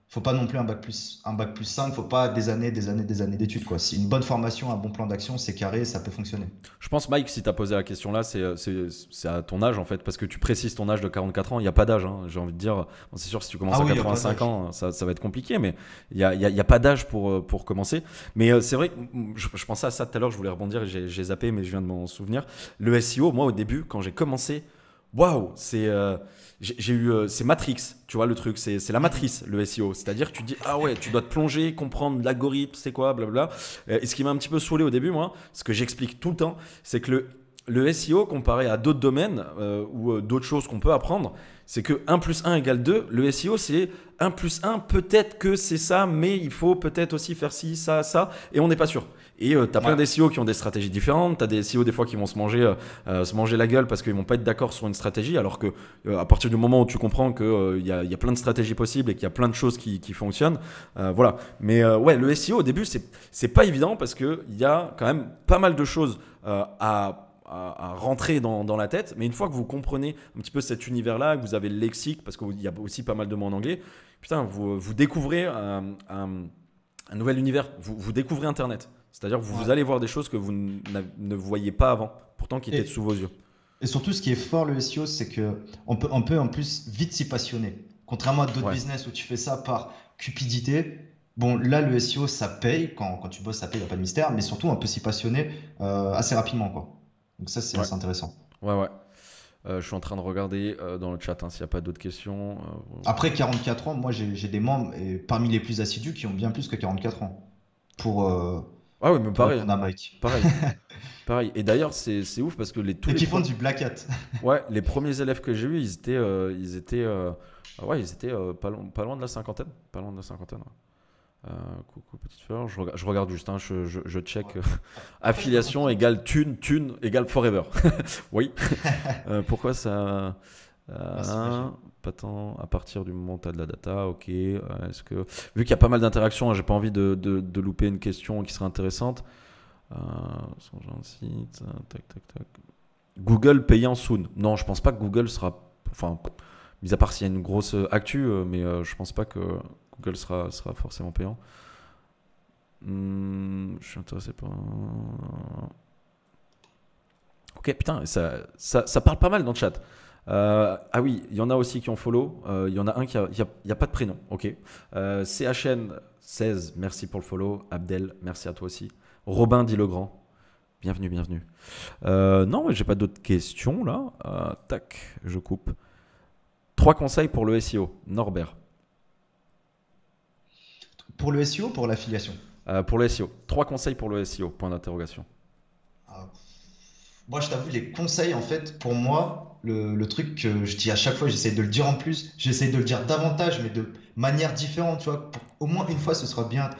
C: faut pas non plus un bac plus 5, faut pas des années d'études, quoi. Si une bonne formation, un bon plan d'action, c'est carré, ça peut fonctionner.
B: Je pense, Mike, si tu as posé la question là, c'est à ton âge en fait, parce que tu précises ton âge de 44 ans, il n'y a pas d'âge, hein. J'ai envie de dire, bon, c'est sûr, si tu commences
C: Ah
B: à
C: oui, il y a pas
B: 85
C: d'âge.
B: ans, ça va être compliqué, mais il y a pas d'âge pour commencer. Mais c'est vrai que je pensais à ça tout à l'heure, je voulais rebondir, j'ai zappé, mais je viens de m'en souvenir. Le SEO, moi au début, quand j'ai commencé, waouh, j'ai eu c'est Matrix, tu vois le truc, c'est la matrice le SEO, c'est-à-dire que tu te dis ah ouais, tu dois te plonger, comprendre l'algorithme, c'est quoi, blablabla. Et ce qui m'a un petit peu saoulé au début, moi, ce que j'explique tout le temps, c'est que le SEO comparé à d'autres domaines ou d'autres choses qu'on peut apprendre, c'est que 1 plus 1 égale 2. Le SEO, c'est 1 plus 1, peut-être que c'est ça, mais il faut peut-être aussi faire ci, ça, et on n'est pas sûr. Et tu as plein
C: Ouais.
B: d'SEO qui ont des stratégies différentes. Tu as des SEO des fois qui vont se manger la gueule parce qu'ils vont pas être d'accord sur une stratégie, alors que à partir du moment où tu comprends qu'il y a plein de stratégies possibles et qu'il y a plein de choses qui fonctionnent, voilà. Mais ouais, le SEO au début, c'est pas évident parce qu'il y a quand même pas mal de choses à rentrer dans la tête. Mais une fois que vous comprenez un petit peu cet univers-là, que vous avez le lexique, parce qu'il y a aussi pas mal de mots en anglais, putain, vous découvrez un nouvel univers. Vous découvrez Internet. C'est-à-dire que vous
C: Ouais.
B: allez voir des choses que vous ne voyiez pas avant, pourtant qui étaient
C: Et,
B: sous vos yeux.
C: et surtout, ce qui est fort le SEO, c'est que on peut en plus vite s'y passionner. Contrairement à d'autres
B: Ouais.
C: business où tu fais ça par cupidité, bon, là, le SEO, ça paye. Quand tu bosses, ça paye, il n'y a pas de mystère. Mais surtout, on peut s'y passionner assez rapidement, quoi. Donc ça, c'est
B: Ouais.
C: assez intéressant.
B: Ouais, ouais. Je suis en train de regarder dans le chat hein, s'il n'y a pas d'autres questions.
C: Après 44 ans, moi, j'ai des membres, et parmi les plus assidus, qui ont bien plus que 44 ans. Pour, euh,
B: Ah oui, mais
C: pour
B: pareil.
C: répondre à Mike.
B: Pareil. Pareil. Et d'ailleurs, c'est ouf parce que
C: Et qui font du black hat.
B: ouais, les premiers élèves que j'ai eus, ils étaient pas loin de la cinquantaine. Pas loin de la cinquantaine. Ouais. Coucou petite fleur, je regarde juste, hein, je check.
C: Après, je peux
B: Affiliation
C: comprendre.
B: égale thune égale forever. Oui. Pourquoi ça
C: Merci, Rachel.
B: pas tant à partir du moment où tu as de la data, ok. Est-ce que vu qu'il y a pas mal d'interactions, hein, j'ai pas envie de louper une question qui serait intéressante. Changer un site, tac tac tac. Google payant soon. Non, je pense pas que Google sera. Enfin, mis à part s'il y a une grosse actu, mais je pense pas que Google sera forcément payant. Je suis intéressé par. Ok, putain, ça parle pas mal dans le chat. Ah oui, il y en a aussi qui ont follow. Il y en a un y a pas de prénom. Ok. CHN16, merci pour le follow. Abdel, merci à toi aussi. Robin dit le grand. Bienvenue, bienvenue. Non, j'ai pas d'autres questions là. Tac, je coupe. 3 conseils pour le SEO. Norbert.
C: Pour le SEO, pour l'affiliation.
B: Pour le SEO. 3 conseils pour le SEO. Point d'interrogation.
C: Ah, moi, je t'avoue, les conseils, en fait, pour moi, le truc que je dis à chaque fois, j'essaie de le dire en plus, j'essaie de le dire davantage, mais de manière différente, tu vois. Au moins une fois, ce sera bien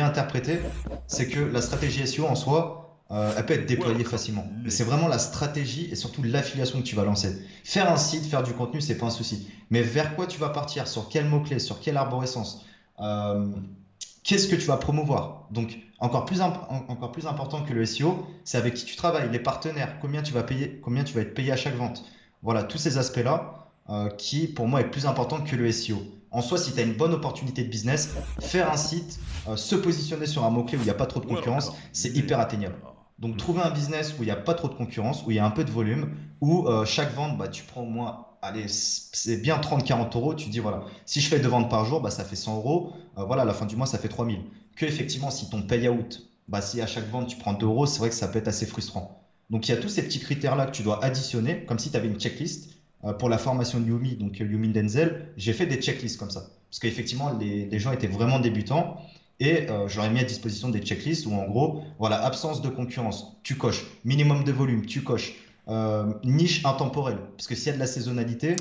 C: interprété. C'est que la stratégie SEO en soi, elle peut être déployée facilement. Mais c'est vraiment la stratégie et surtout l'affiliation que tu vas lancer. Faire un site, faire du contenu, c'est pas un souci. Mais vers quoi tu vas partir, sur quel mot-clé, sur quelle arborescence, qu'est-ce que tu vas promouvoir? Donc, encore plus important que le SEO, c'est avec qui tu travailles, les partenaires, combien tu vas payer, combien tu vas être payé à chaque vente. Voilà, tous ces aspects-là qui, pour moi, est plus important que le SEO. En soi, si tu as une bonne opportunité de business, faire un site, se positionner sur un mot-clé où il n'y a pas trop de concurrence, c'est hyper atteignable. Donc, trouver un business où il n'y a pas trop de concurrence, où il y a un peu de volume, où chaque vente, bah, tu prends au moins, allez, c'est bien 30-40 euros. Tu te dis, voilà, si je fais 2 ventes par jour, bah, ça fait 100 euros. Voilà, à la fin du mois, ça fait 3000. Que effectivement, si ton payout, bah, si à chaque vente, tu prends 2 euros, c'est vrai que ça peut être assez frustrant. Donc, il y a tous ces petits critères-là que tu dois additionner, comme si tu avais une checklist. Pour la formation de Yumi, donc Yumi Denzel, j'ai fait des checklists comme ça. Parce qu'effectivement, les gens étaient vraiment débutants. Et je leur ai mis à disposition des checklists où en gros, voilà, absence de concurrence, tu coches. Minimum de volume, tu coches. Niche intemporelle, parce que s'il y a de la saisonnalité,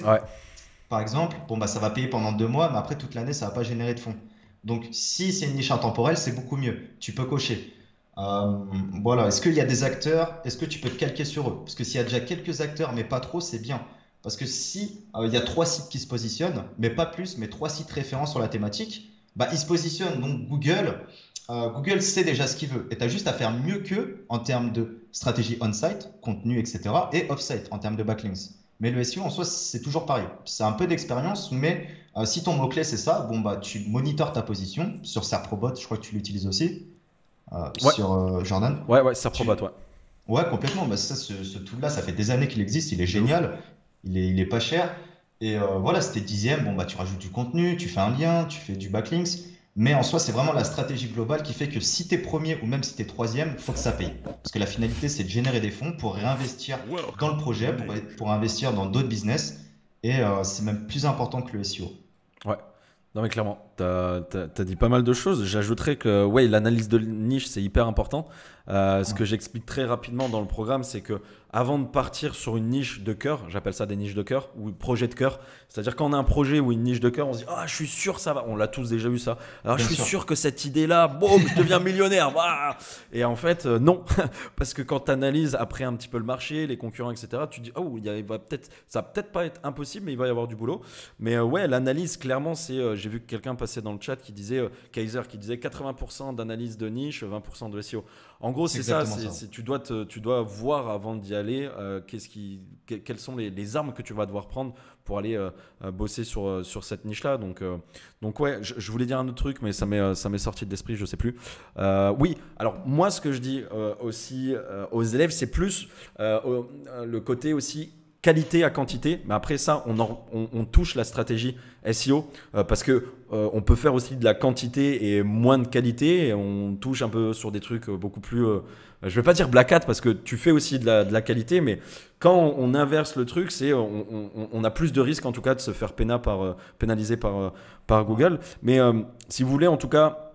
C: par exemple, bon, bah, ça va payer pendant 2 mois, mais après toute l'année, ça va pas générer de fonds. Donc si c'est une niche intemporelle, c'est beaucoup mieux. Tu peux cocher. Voilà, est-ce qu'il y a des acteurs? Est-ce que tu peux te calquer sur eux? Parce que s'il y a déjà quelques acteurs, mais pas trop, c'est bien. Parce que si il y a 3 sites qui se positionnent, mais pas plus, mais 3 sites référents sur la thématique, bah, ils se positionnent. Donc Google sait déjà ce qu'il veut. Et tu as juste à faire mieux qu'eux en termes de stratégie on-site, contenu, etc. et off-site en termes de backlinks. Mais le SEO en soi, c'est toujours pareil. C'est un peu d'expérience, mais si ton mot-clé c'est ça, bon, bah, tu monitores ta position sur Serprobot, je crois que tu l'utilises aussi, sur Jordan.
B: Ouais, Serprobot, ouais.
C: Ouais, complètement. Bah, ça, ce tool-là, ça fait des années qu'il existe, il est génial. Il est pas cher. Et voilà, c'était 10e. Bon, bah, tu rajoutes du contenu, tu fais un lien, tu fais du backlinks. Mais en soi, c'est vraiment la stratégie globale qui fait que si tu es premier ou même si tu es troisième, il faut que ça paye. Parce que la finalité, c'est de générer des fonds pour réinvestir dans le projet, pour investir dans d'autres business. Et c'est même plus important que le SEO.
B: Ouais. Non mais clairement, t'as dit pas mal de choses. J'ajouterais que ouais, l'analyse de niche, c'est hyper important. Ce que j'explique très rapidement dans le programme, c'est que avant de partir sur une niche de cœur, j'appelle ça des niches de cœur ou projet de cœur, c'est-à-dire quand on a un projet ou une niche de cœur, on se dit ah je suis sûr ça va, on l'a tous déjà eu ça. Alors je suis sûr que cette idée-là, boum, je deviens millionnaire. Et en fait non, parce que quand tu analyses après un petit peu le marché, les concurrents, etc., tu dis oh ça va peut-être pas être impossible, mais il va y avoir du boulot. Mais ouais, l'analyse clairement c'est, j'ai vu que quelqu'un passait dans le chat qui disait Kaiser qui disait 80% d'analyse de niche, 20% de SEO. En gros, c'est ça. Tu dois voir avant d'y aller quelles sont les armes que tu vas devoir prendre pour aller bosser sur cette niche-là. Donc ouais, je voulais dire un autre truc, mais ça m'est sorti de l'esprit, je sais plus. Oui, alors moi, ce que je dis aussi aux élèves, c'est plus le côté aussi qualité à quantité, mais après ça, on touche la stratégie SEO parce que on peut faire aussi de la quantité et moins de qualité. Et on touche un peu sur des trucs beaucoup plus. Je vais pas dire black hat parce que tu fais aussi de la qualité, mais quand on inverse le truc, c'est on a plus de risques en tout cas de se faire pénaliser par Google. Mais si vous voulez en tout cas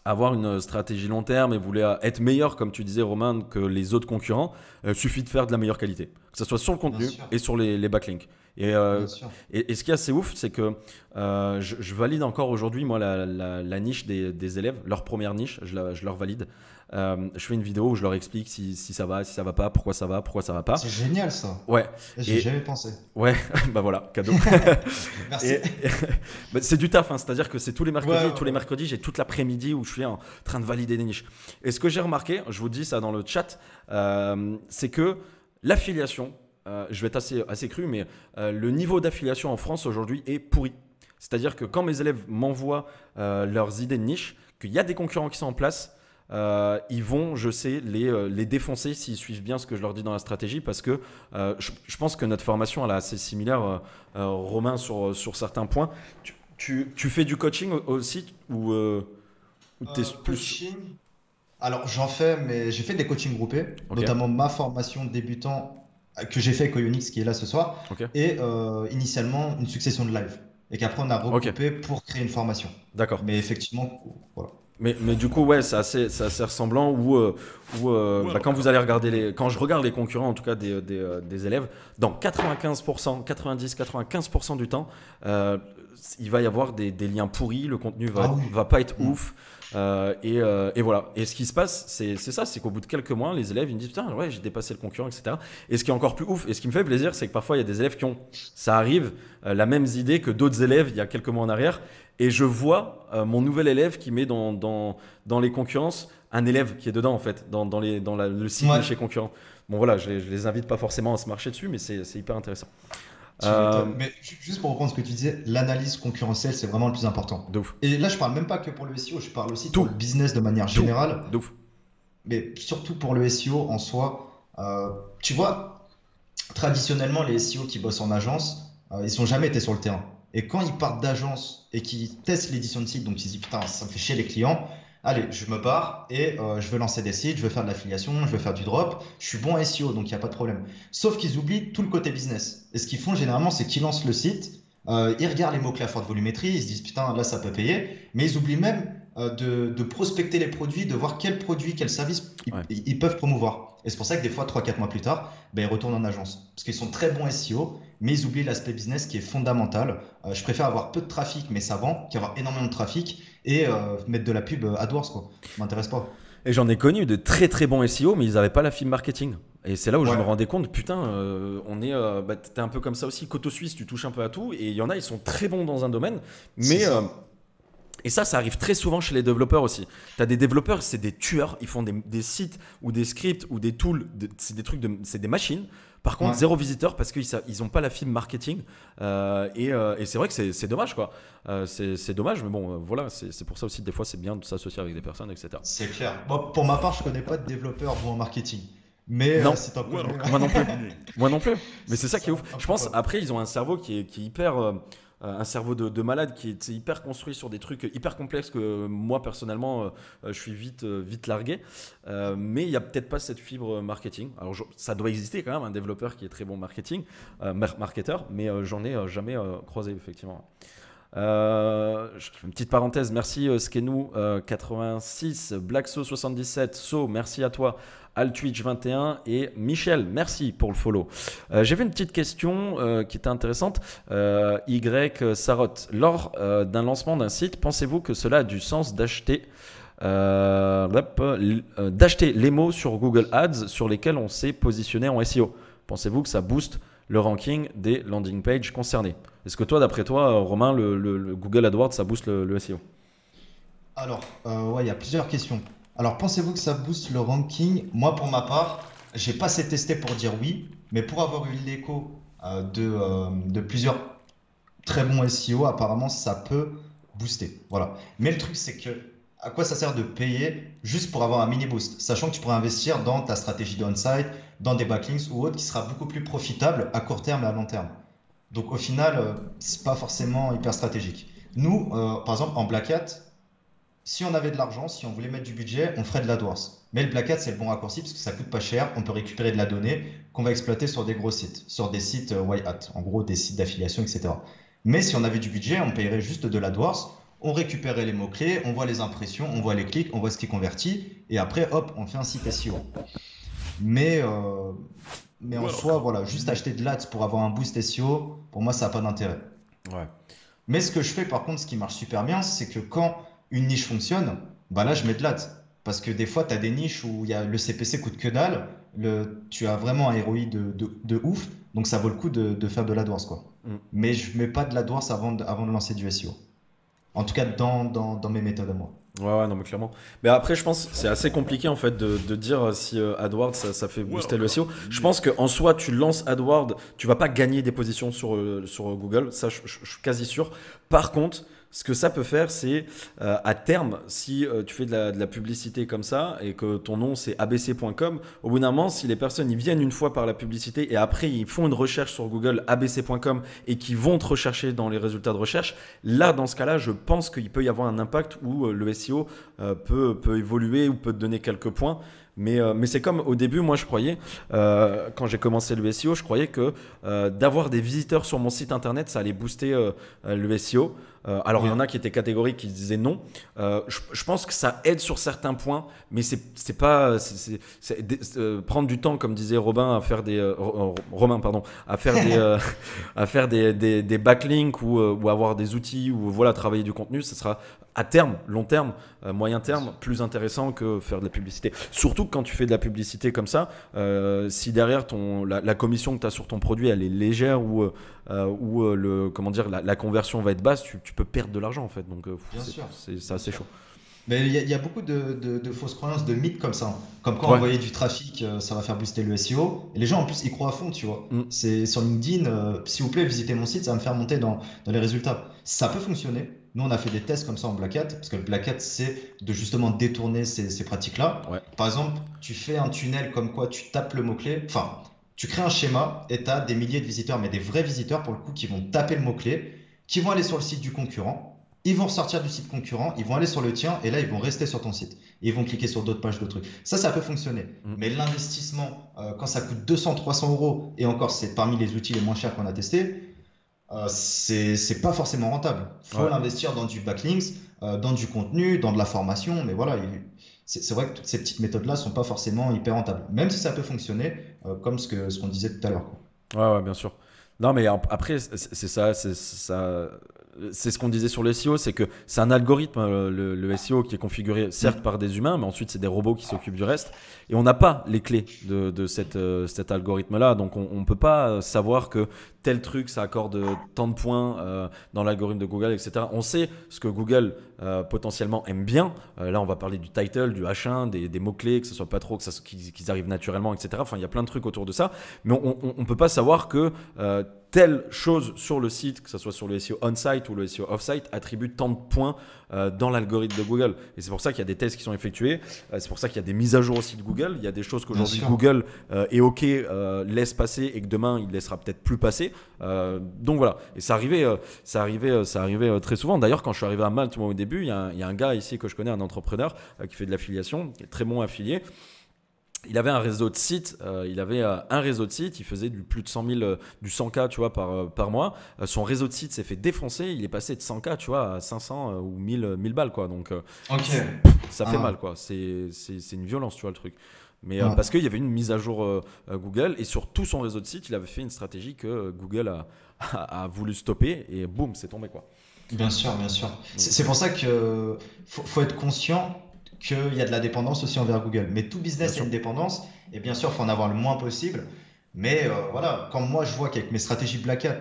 B: avoir une stratégie long terme et vous voulez être meilleur, comme tu disais Romain, que les autres concurrents, suffit de faire de la meilleure qualité. Que ce soit sur le contenu et sur les backlinks. Et ce qui est assez ouf, c'est que je valide encore aujourd'hui, moi, la niche des élèves, leur première niche, je leur valide. Je fais une vidéo où je leur explique si ça va pas, pourquoi ça va pas.
C: C'est génial ça.
B: Ouais.
C: J'ai jamais pensé.
B: Ouais, bah voilà, cadeau.
C: Merci.
B: Bah, c'est du taf, hein, c'est-à-dire que c'est tous les mercredis. Tous les mercredis, j'ai toute l'après-midi où je suis en train de valider des niches. Et ce que j'ai remarqué, je vous dis ça dans le chat, c'est que l'affiliation, je vais être assez cru, mais le niveau d'affiliation en France aujourd'hui est pourri. C'est-à-dire que quand mes élèves m'envoient leurs idées de niche, qu'il y a des concurrents qui sont en place, ils vont, je sais, les défoncer s'ils suivent bien ce que je leur dis dans la stratégie, parce que je pense que notre formation elle est assez similaire, Romain, sur certains points. Tu fais du coaching aussi ou t'es plus...
C: Coaching. Alors j'en fais, mais j'ai fait des coachings groupés, notamment ma formation de débutant que j'ai fait avec Oyonix qui est là ce soir, et initialement une succession de live, et qu'après on a regroupé pour créer une formation.
B: D'accord.
C: Mais effectivement, voilà.
B: Mais du coup, ouais, c'est assez ressemblant où quand vous allez regarder quand je regarde les concurrents, en tout cas des élèves, dans 95% du temps, il va y avoir des liens pourris, le contenu va pas être ouf. Et voilà. Et ce qui se passe, c'est ça, c'est qu'au bout de quelques mois, les élèves ils me disent putain, ouais, j'ai dépassé le concurrent, etc. Et ce qui est encore plus ouf, et ce qui me fait plaisir, c'est que parfois il y a des élèves qui ont, ça arrive, la même idée que d'autres élèves il y a quelques mois en arrière. Et je vois mon nouvel élève qui met dans les concurrences un élève qui est dedans en fait, dans le site de chez concurrent. Bon voilà, je les invite pas forcément à se marcher dessus, mais c'est hyper intéressant.
C: Mais juste pour reprendre ce que tu disais, l'analyse concurrentielle, c'est vraiment le plus important.
B: De ouf.
C: Et là, je parle même pas que pour le SEO, je parle aussi pour le business de manière générale.
B: De ouf.
C: Mais surtout pour le SEO en soi. Tu vois, traditionnellement, les SEO qui bossent en agence, ils n'ont jamais été sur le terrain. Et quand ils partent d'agence et qu'ils testent l'édition de site, donc ils se disent putain, ça me fait chier les clients. Allez, je me barre et je veux lancer des sites, je veux faire de l'affiliation, je veux faire du drop. Je suis bon SEO, donc il n'y a pas de problème. Sauf qu'ils oublient tout le côté business. Et ce qu'ils font généralement, c'est qu'ils lancent le site, ils regardent les mots-clés à forte volumétrie, ils se disent putain, là ça peut payer. Mais ils oublient même de prospecter les produits, de voir quels produits, quels services ils peuvent promouvoir. Et c'est pour ça que des fois, 3-4 mois plus tard, ils retournent en agence. Parce qu'ils sont très bons SEO, mais ils oublient l'aspect business qui est fondamental. Je préfère avoir peu de trafic, mais ça vend, qu'avoir énormément de trafic et mettre de la pub AdWords, quoi. Ça m'intéresse pas.
B: Et j'en ai connu de très très bons SEO, mais ils n'avaient pas la fibre marketing. Et c'est là où je me rendais compte, putain, t'es un peu comme ça aussi. Coteau Suisse, tu touches un peu à tout. Et il y en a, ils sont très bons dans un domaine, mais et ça arrive très souvent chez les développeurs aussi. Tu as des développeurs, c'est des tueurs. Ils font des sites ou des scripts ou des tools. C'est des trucs, c'est des machines. Par contre, zéro visiteur parce qu'ils n'ont pas la fibre marketing. Et c'est vrai que c'est dommage, quoi. C'est dommage, mais bon, voilà. C'est pour ça aussi, des fois, c'est bien de s'associer avec des personnes, etc.
C: C'est clair. Bon, pour ma part, je connais pas de développeurs bons en marketing. Mais
B: non,
C: c'est un peu
B: moi non plus. Moi non plus. Mais c'est ça qui est ouf. Je pense, après, ils ont un cerveau qui est hyper. Un cerveau de malade qui est hyper construit sur des trucs hyper complexes que moi personnellement je suis vite largué, mais il n'y a peut-être pas cette fibre marketing. Alors ça doit exister quand même un développeur qui est très bon marketeur, mais j'en ai jamais croisé effectivement. Une petite parenthèse, merci Skenu 86, Blackso 77, So, merci à toi, Altwitch 21 et Michel, merci pour le follow. J'ai vu une petite question qui était intéressante. Y Sarotte, lors d'un lancement d'un site, pensez-vous que cela a du sens d'acheter les mots sur Google Ads sur lesquels on s'est positionné en SEO? Pensez-vous que ça booste le ranking des landing pages concernés? Est-ce que toi, d'après toi, Romain, le Google AdWords, ça booste le SEO?
C: Alors, il y a plusieurs questions. Alors, pensez-vous que ça booste le ranking? Moi, pour ma part, j'ai pas assez testé pour dire oui, mais pour avoir eu l'écho de plusieurs très bons SEO, apparemment, ça peut booster. Voilà. Mais le truc, c'est que à quoi ça sert de payer juste pour avoir un mini boost, sachant que tu pourrais investir dans ta stratégie de on-site, dans des backlinks ou autre qui sera beaucoup plus profitable à court terme et à long terme. Donc au final, c'est pas forcément hyper stratégique. Nous, par exemple, en Black Hat, si on avait de l'argent, si on voulait mettre du budget, on ferait de l'AdWords. Mais le Black Hat, c'est le bon raccourci parce que ça coûte pas cher. On peut récupérer de la donnée qu'on va exploiter sur des gros sites, sur des sites white hat, en gros des sites d'affiliation, etc. Mais si on avait du budget, on payerait juste de l'AdWords. On récupérait les mots-clés, on voit les impressions, on voit les clics, on voit ce qui convertit. Et après, hop, on fait un site SEO. Mais en soi, voilà, juste acheter de l'ADS pour avoir un boost SEO, pour moi, ça n'a pas d'intérêt.
B: Ouais.
C: Mais ce que je fais, par contre, ce qui marche super bien, c'est que quand une niche fonctionne, bah là, je mets de l'ADS. Parce que des fois, tu as des niches où le CPC coûte que dalle, tu as vraiment un ROI de ouf, donc ça vaut le coup de faire de l'AdWords, quoi. Mais je ne mets pas de l'AdWords avant de lancer du SEO. En tout cas, dans mes méthodes à moi.
B: Ouais, non, mais clairement. Mais après, je pense que c'est assez compliqué en fait de dire si AdWords ça fait booster le SEO. Je pense qu'en soi, tu lances AdWords, tu vas pas gagner des positions sur Google, ça je suis quasi sûr. Par contre, ce que ça peut faire, c'est à terme, si tu fais de la publicité comme ça et que ton nom c'est abc.com, au bout d'un moment, si les personnes ils viennent une fois par la publicité et après ils font une recherche sur Google abc.com et qu'ils vont te rechercher dans les résultats de recherche, là dans ce cas-là, je pense qu'il peut y avoir un impact où le SEO peut évoluer ou peut te donner quelques points. Mais c'est comme au début, moi je croyais, quand j'ai commencé le SEO, je croyais que d'avoir des visiteurs sur mon site internet, ça allait booster le SEO. Alors, il y en a qui étaient catégoriques, qui disaient non. Je pense que ça aide sur certains points, mais c'est pas prendre du temps, comme disait Robin, à faire Romain, pardon, à faire à faire des backlinks ou avoir des outils ou voilà, travailler du contenu. Ça sera à terme, long terme, moyen terme, plus intéressant que faire de la publicité. Surtout que quand tu fais de la publicité comme ça, si derrière la commission que tu as sur ton produit, elle est légère ou comment dire, la conversion va être basse, tu peux perdre de l'argent en fait. Donc c'est assez chaud.
C: Mais il y a beaucoup de fausses croyances, de mythes comme ça, hein. Comme quoi
B: Ouais.
C: envoyer du trafic, ça va faire booster le SEO. Et les gens en plus, ils croient à fond, tu vois.
B: Mm.
C: C'est sur LinkedIn, s'il vous plaît, visitez mon site, ça va me faire monter dans les résultats. Ça peut fonctionner. Nous, on a fait des tests comme ça en Black Hat, parce que le Black Hat, c'est de justement détourner ces pratiques-là.
B: Ouais.
C: Par exemple, tu fais un tunnel comme quoi tu tapes le mot-clé, enfin, tu crées un schéma et tu as des milliers de visiteurs, mais des vrais visiteurs pour le coup, qui vont taper le mot-clé, qui vont aller sur le site du concurrent. Ils vont ressortir du site concurrent, ils vont aller sur le tien et là, ils vont rester sur ton site. Et ils vont cliquer sur d'autres pages, d'autres trucs. Ça peut fonctionner. Mais l'investissement, quand ça coûte 200, 300 euros, et encore, c'est parmi les outils les moins chers qu'on a testés, c'est pas forcément rentable. Il faut l'investir dans du backlinks, dans du contenu, dans de la formation. Mais voilà, c'est vrai que toutes ces petites méthodes-là sont pas forcément hyper rentables. Même si ça peut fonctionner, comme ce qu'on disait tout à l'heure, quoi.
B: Ouais, bien sûr. Non, mais après, c'est ça, c'est ce qu'on disait sur le SEO, c'est que c'est un algorithme, le SEO, qui est configuré certes par des humains, mais ensuite c'est des robots qui s'occupent du reste. Et on n'a pas les clés de cet algorithme-là, donc on ne peut pas savoir que tel truc, ça accorde tant de points dans l'algorithme de Google, etc. On sait ce que Google potentiellement aime bien. Là, on va parler du title, du H1, des mots-clés, que ce soit pas trop, qu'ils arrivent naturellement, etc. Enfin, il y a plein de trucs autour de ça, mais on ne peut pas savoir que telle chose sur le site, que ce soit sur le SEO on-site ou le SEO off-site, attribue tant de points dans l'algorithme de Google. Et c'est pour ça qu'il y a des tests qui sont effectués, c'est pour ça qu'il y a des mises à jour aussi de Google. Il y a des choses qu'aujourd'hui Google est OK, laisse passer, et que demain il laissera peut-être plus passer. Donc voilà, et ça arrivait très souvent. D'ailleurs, quand je suis arrivé à Malte, moi, au début, il y a un gars ici que je connais, un entrepreneur qui fait de l'affiliation, qui est très bon affilié. Il avait un réseau de sites, il faisait du plus de 100 000, du 100K, tu vois, par mois. Son réseau de sites s'est fait défoncer, il est passé de 100K, tu vois, à 500 ou 1000 balles, quoi. Donc ça fait mal, quoi. C'est une violence, tu vois, le truc. Mais parce qu'il y avait une mise à jour Google, et sur tout son réseau de sites, il avait fait une stratégie que Google a voulu stopper, et boum, c'est tombé, quoi.
C: Bien sûr, bien sûr. C'est pour ça que faut être conscient qu'il y a de la dépendance aussi envers Google. Mais tout business a une dépendance, et bien sûr, il faut en avoir le moins possible. Mais voilà, quand moi je vois qu'avec mes stratégies Black Hat,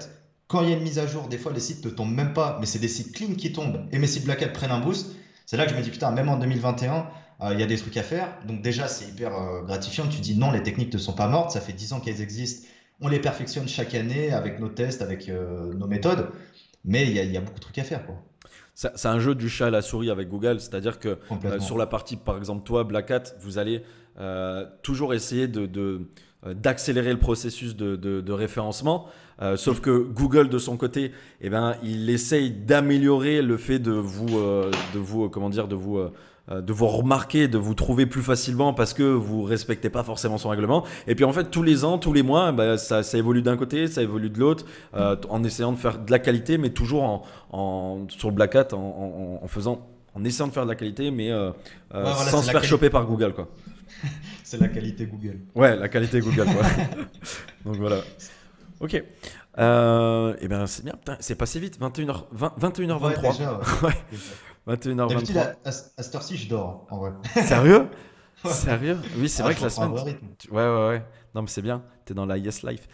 C: quand il y a une mise à jour, des fois les sites ne tombent même pas, mais c'est des sites clean qui tombent, et mes sites Black Hat prennent un boost, c'est là que je me dis, putain, même en 2021, il y a des trucs à faire. Donc déjà, c'est hyper gratifiant. Tu dis non, les techniques ne sont pas mortes, ça fait 10 ans qu'elles existent. On les perfectionne chaque année avec nos tests, avec nos méthodes, mais il y a beaucoup de trucs à faire, quoi.
B: C'est un jeu du chat à la souris avec Google, c'est-à-dire que sur la partie, par exemple, toi, Black Hat, vous allez toujours essayer d'accélérer le processus de référencement, sauf que Google, de son côté, eh ben, il essaye d'améliorer le fait de vous remarquer, de vous trouver plus facilement parce que vous respectez pas forcément son règlement. Et puis en fait, tous les ans, tous les mois, bah, ça évolue d'un côté, ça évolue de l'autre, en essayant de faire de la qualité, mais toujours sur le Black Hat, en essayant de faire de la qualité, mais
C: voilà,
B: sans se faire choper par Google, quoi.
C: C'est la qualité Google.
B: Ouais, la qualité Google, quoi. Donc voilà. Ok. Et ben c'est bien, putain, c'est passé vite, 21h23.
C: Ouais, déjà,
B: Ouais. 21h23.
C: D'habitude, à cette heure-ci, je dors, en vrai.
B: Sérieux?
C: Ouais.
B: Sérieux? Oui, c'est vrai que la
C: faut prendre
B: semaine.
C: un vrai rythme.
B: Ouais. Non, mais c'est bien. T'es dans la Yes Life.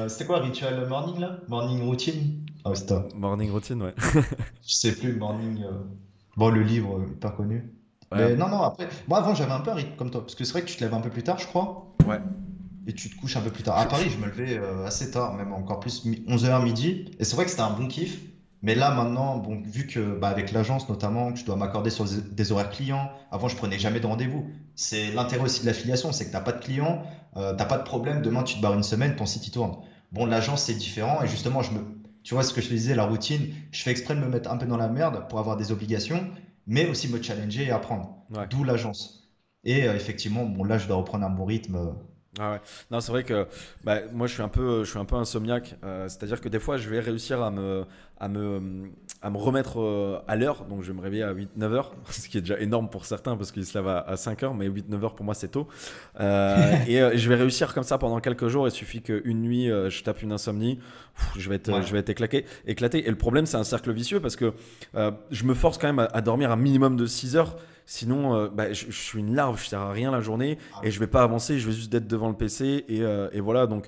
C: C'était quoi le rituel morning, là? Morning routine? Ah, c'était.
B: Morning routine, ouais.
C: Je sais plus, morning. Bon, le livre, hyper connu.
B: Ouais.
C: Mais non, après. Moi, avant, j'avais un peu un rythme comme toi. Parce que c'est vrai que tu te lèves un peu plus tard, je crois.
B: Ouais.
C: Et tu te couches un peu plus tard. À Paris, je me levais assez tard, même encore plus, 11h midi. Et c'est vrai que c'était un bon kiff. Mais là, maintenant, bon, vu que avec l'agence notamment, que je dois m'accorder sur des horaires clients, avant, je prenais jamais de rendez-vous. C'est l'intérêt aussi de l'affiliation, c'est que tu n'as pas de clients, tu n'as pas de problème. Demain, tu te barres une semaine, ton site il tourne. Bon, l'agence, c'est différent. Et justement, tu vois ce que je te disais, la routine, je fais exprès de me mettre un peu dans la merde pour avoir des obligations, mais aussi me challenger et apprendre.
B: Ouais.
C: D'où l'agence. Et effectivement, bon, là, je dois reprendre un bon rythme.
B: Ah ouais. Non, c'est vrai que moi je suis un peu insomniaque. C'est-à-dire que des fois je vais réussir à me, à me remettre à l'heure. Donc je vais me réveiller à 8-9 heures, ce qui est déjà énorme pour certains parce qu'ils se lèvent à 5 heures, mais 8-9 heures pour moi c'est tôt. Je vais réussir comme ça pendant quelques jours. Il suffit qu'une nuit je tape une insomnie, je vais être éclaté. Et le problème c'est un cercle vicieux parce que je me force quand même à dormir un minimum de 6 heures. Sinon, je suis une larve, je ne sers à rien la journée et je ne vais pas avancer, je vais juste être devant le PC et voilà. Donc,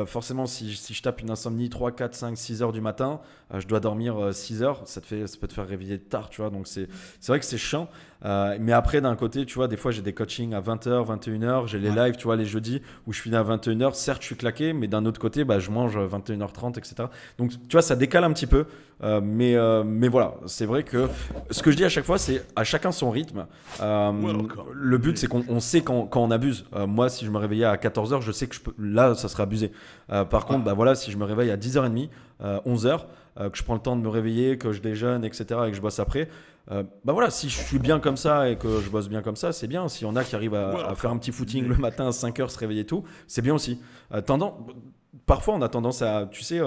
B: forcément, si je tape une insomnie 3, 4, 5, 6 heures du matin, je dois dormir 6 heures, ça peut te faire réveiller tard, tu vois. Donc, c'est vrai que c'est chiant. Mais après, d'un côté, tu vois, des fois, j'ai des coachings à 20h, 21h, j'ai les lives, tu vois, les jeudis où je finis à 21h. Certes, je suis claqué, mais d'un autre côté, je mange 21h30, etc. Donc, tu vois, ça décale un petit peu. Mais voilà, c'est vrai que ce que je dis à chaque fois, c'est à chacun son rythme. Le but, c'est qu'on sait quand on abuse. Moi, si je me réveillais à 14h, je sais que là, ça serait abusé. Par contre, voilà, si je me réveille à 10h30, 11h, que je prends le temps de me réveiller, que je déjeune, etc., et que je bosse après, voilà, si je suis bien comme ça et que je bosse bien comme ça, c'est bien. S'il y en a qui arrivent à faire un petit footing le matin à 5h, se réveiller et tout, c'est bien aussi. Parfois, on a tendance à, tu sais,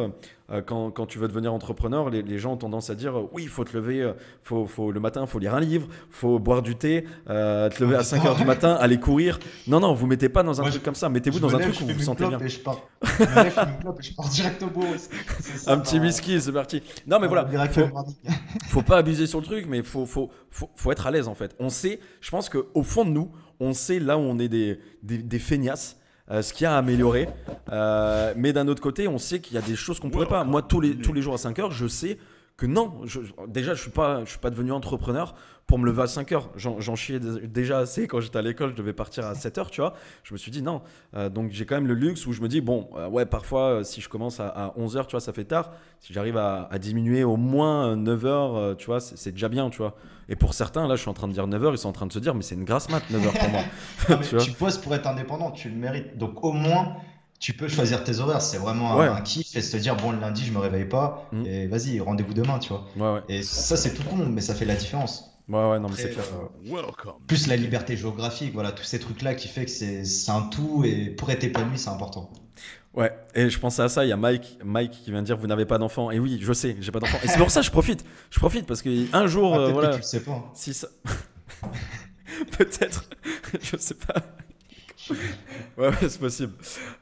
B: quand tu veux devenir entrepreneur, les gens ont tendance à dire oui, il faut te lever, le matin, il faut lire un livre, il faut boire du thé, te lever à 5h du matin, aller courir. Non, vous ne mettez pas dans un truc comme ça. Mettez-vous dans un truc où vous vous sentez bien.
C: Je me lève, je fume une clope et je pars direct au bureau.
B: Un petit whisky, c'est parti. Non, mais voilà, faut pas abuser sur le truc, mais faut être à l'aise en fait. On sait, je pense qu'au fond de nous, on sait là où on est des feignasses. Ce qu'il y a à améliorer, mais d'un autre côté on sait qu'il y a des choses qu'on pourrait pas. Moi tous les jours à 5h je sais que non, déjà je suis pas devenu entrepreneur pour me lever à 5h, j'en chiais déjà assez quand j'étais à l'école, je devais partir à 7h, tu vois. Je me suis dit non, donc j'ai quand même le luxe où je me dis bon, ouais, parfois si je commence à 11h, tu vois, ça fait tard. Si j'arrive à diminuer au moins 9h, tu vois, c'est déjà bien, tu vois. Et pour certains, là je suis en train de dire 9h, ils sont en train de se dire mais c'est une grasse mat 9h pour moi.
C: Tu bosses pour être indépendant, tu le mérites, donc au moins tu peux choisir tes horaires, c'est vraiment un kiff et se dire bon, le lundi je me réveille pas et vas-y, rendez-vous demain, tu vois. Et ça c'est tout con, mais ça fait la différence.
B: Ouais, non, mais c'est clair.
C: Plus la liberté géographique, voilà, tous ces trucs-là qui fait que c'est un tout et pour être épanoui, c'est important.
B: Ouais, et je pensais à ça, il y a Mike qui vient de dire vous n'avez pas d'enfant. Et oui, je sais, j'ai pas d'enfant. Et c'est pour ça que je profite parce qu'un jour,
C: peut-être
B: voilà.
C: que tu le sais pas.
B: Si ça... Peut-être, je sais pas. Ouais, c'est possible.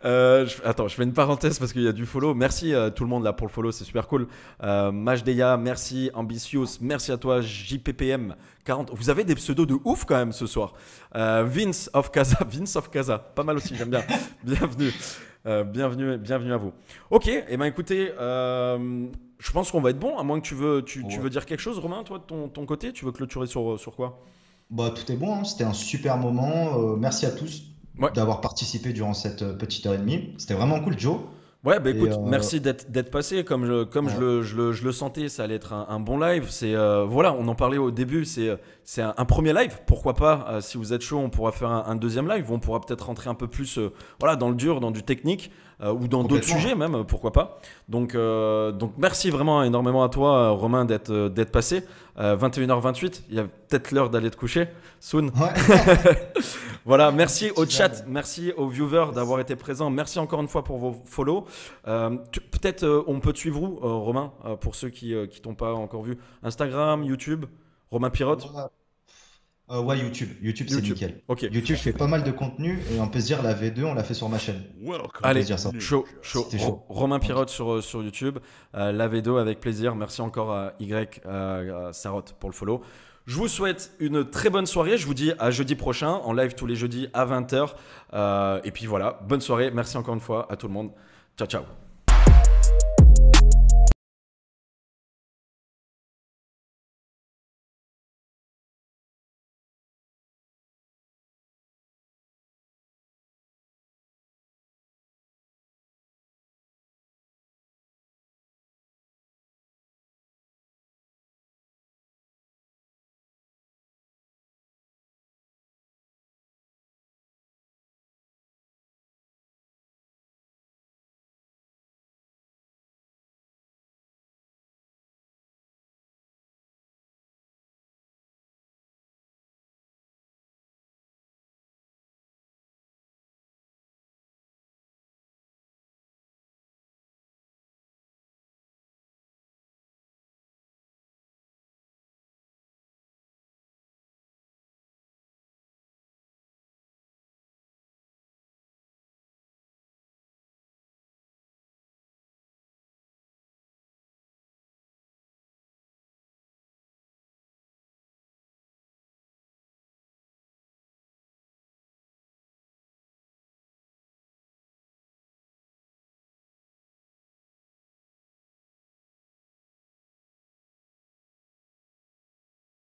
B: Attends, je fais une parenthèse parce qu'il y a du follow. Merci tout le monde là pour le follow, c'est super cool. Majdeya, merci. Ambitious, merci à toi. JPPM 40. Vous avez des pseudos de ouf quand même ce soir. Vince of Casa, pas mal aussi, j'aime bien. Bienvenue. Bienvenue à vous. Ok, et ben écoutez, je pense qu'on va être bon, à moins que tu veux dire quelque chose, Romain, toi de ton côté, tu veux clôturer sur quoi?
C: Bah, tout est bon, hein. C'était un super moment. Merci à tous d'avoir participé durant cette petite heure et demie. C'était vraiment cool, Joe.
B: Ouais, bah écoute, merci d'être passé. Comme je le sentais, ça allait être un bon live. Voilà, on en parlait au début, c'est un premier live. Pourquoi pas, si vous êtes chaud, on pourra faire un deuxième live. On pourra peut-être rentrer un peu plus dans le dur, dans du technique ou dans d'autres sujets même, pourquoi pas. Donc merci vraiment énormément à toi, Romain, d'être passé. 21h28, il y a peut-être l'heure d'aller te coucher, soon.
C: Ouais.
B: Voilà, merci au chat, merci aux viewers d'avoir été présents. Merci encore une fois pour vos follow. Peut-être on peut te suivre où, Romain, pour ceux qui t'ont pas encore vu? Instagram, YouTube, Romain Pirotte.
C: Ouais, YouTube, c'est nickel.
B: Okay.
C: YouTube, je fais pas mal de contenu et on peut se dire la V2, on l'a fait sur ma chaîne.
B: Allez,
C: dire ça.
B: chaud. Romain Pirotte sur YouTube, la V2 avec plaisir. Merci encore à Y Sarotte pour le follow. Je vous souhaite une très bonne soirée. Je vous dis à jeudi prochain, en live tous les jeudis à 20h. Et puis voilà, bonne soirée. Merci encore une fois à tout le monde. Ciao, ciao.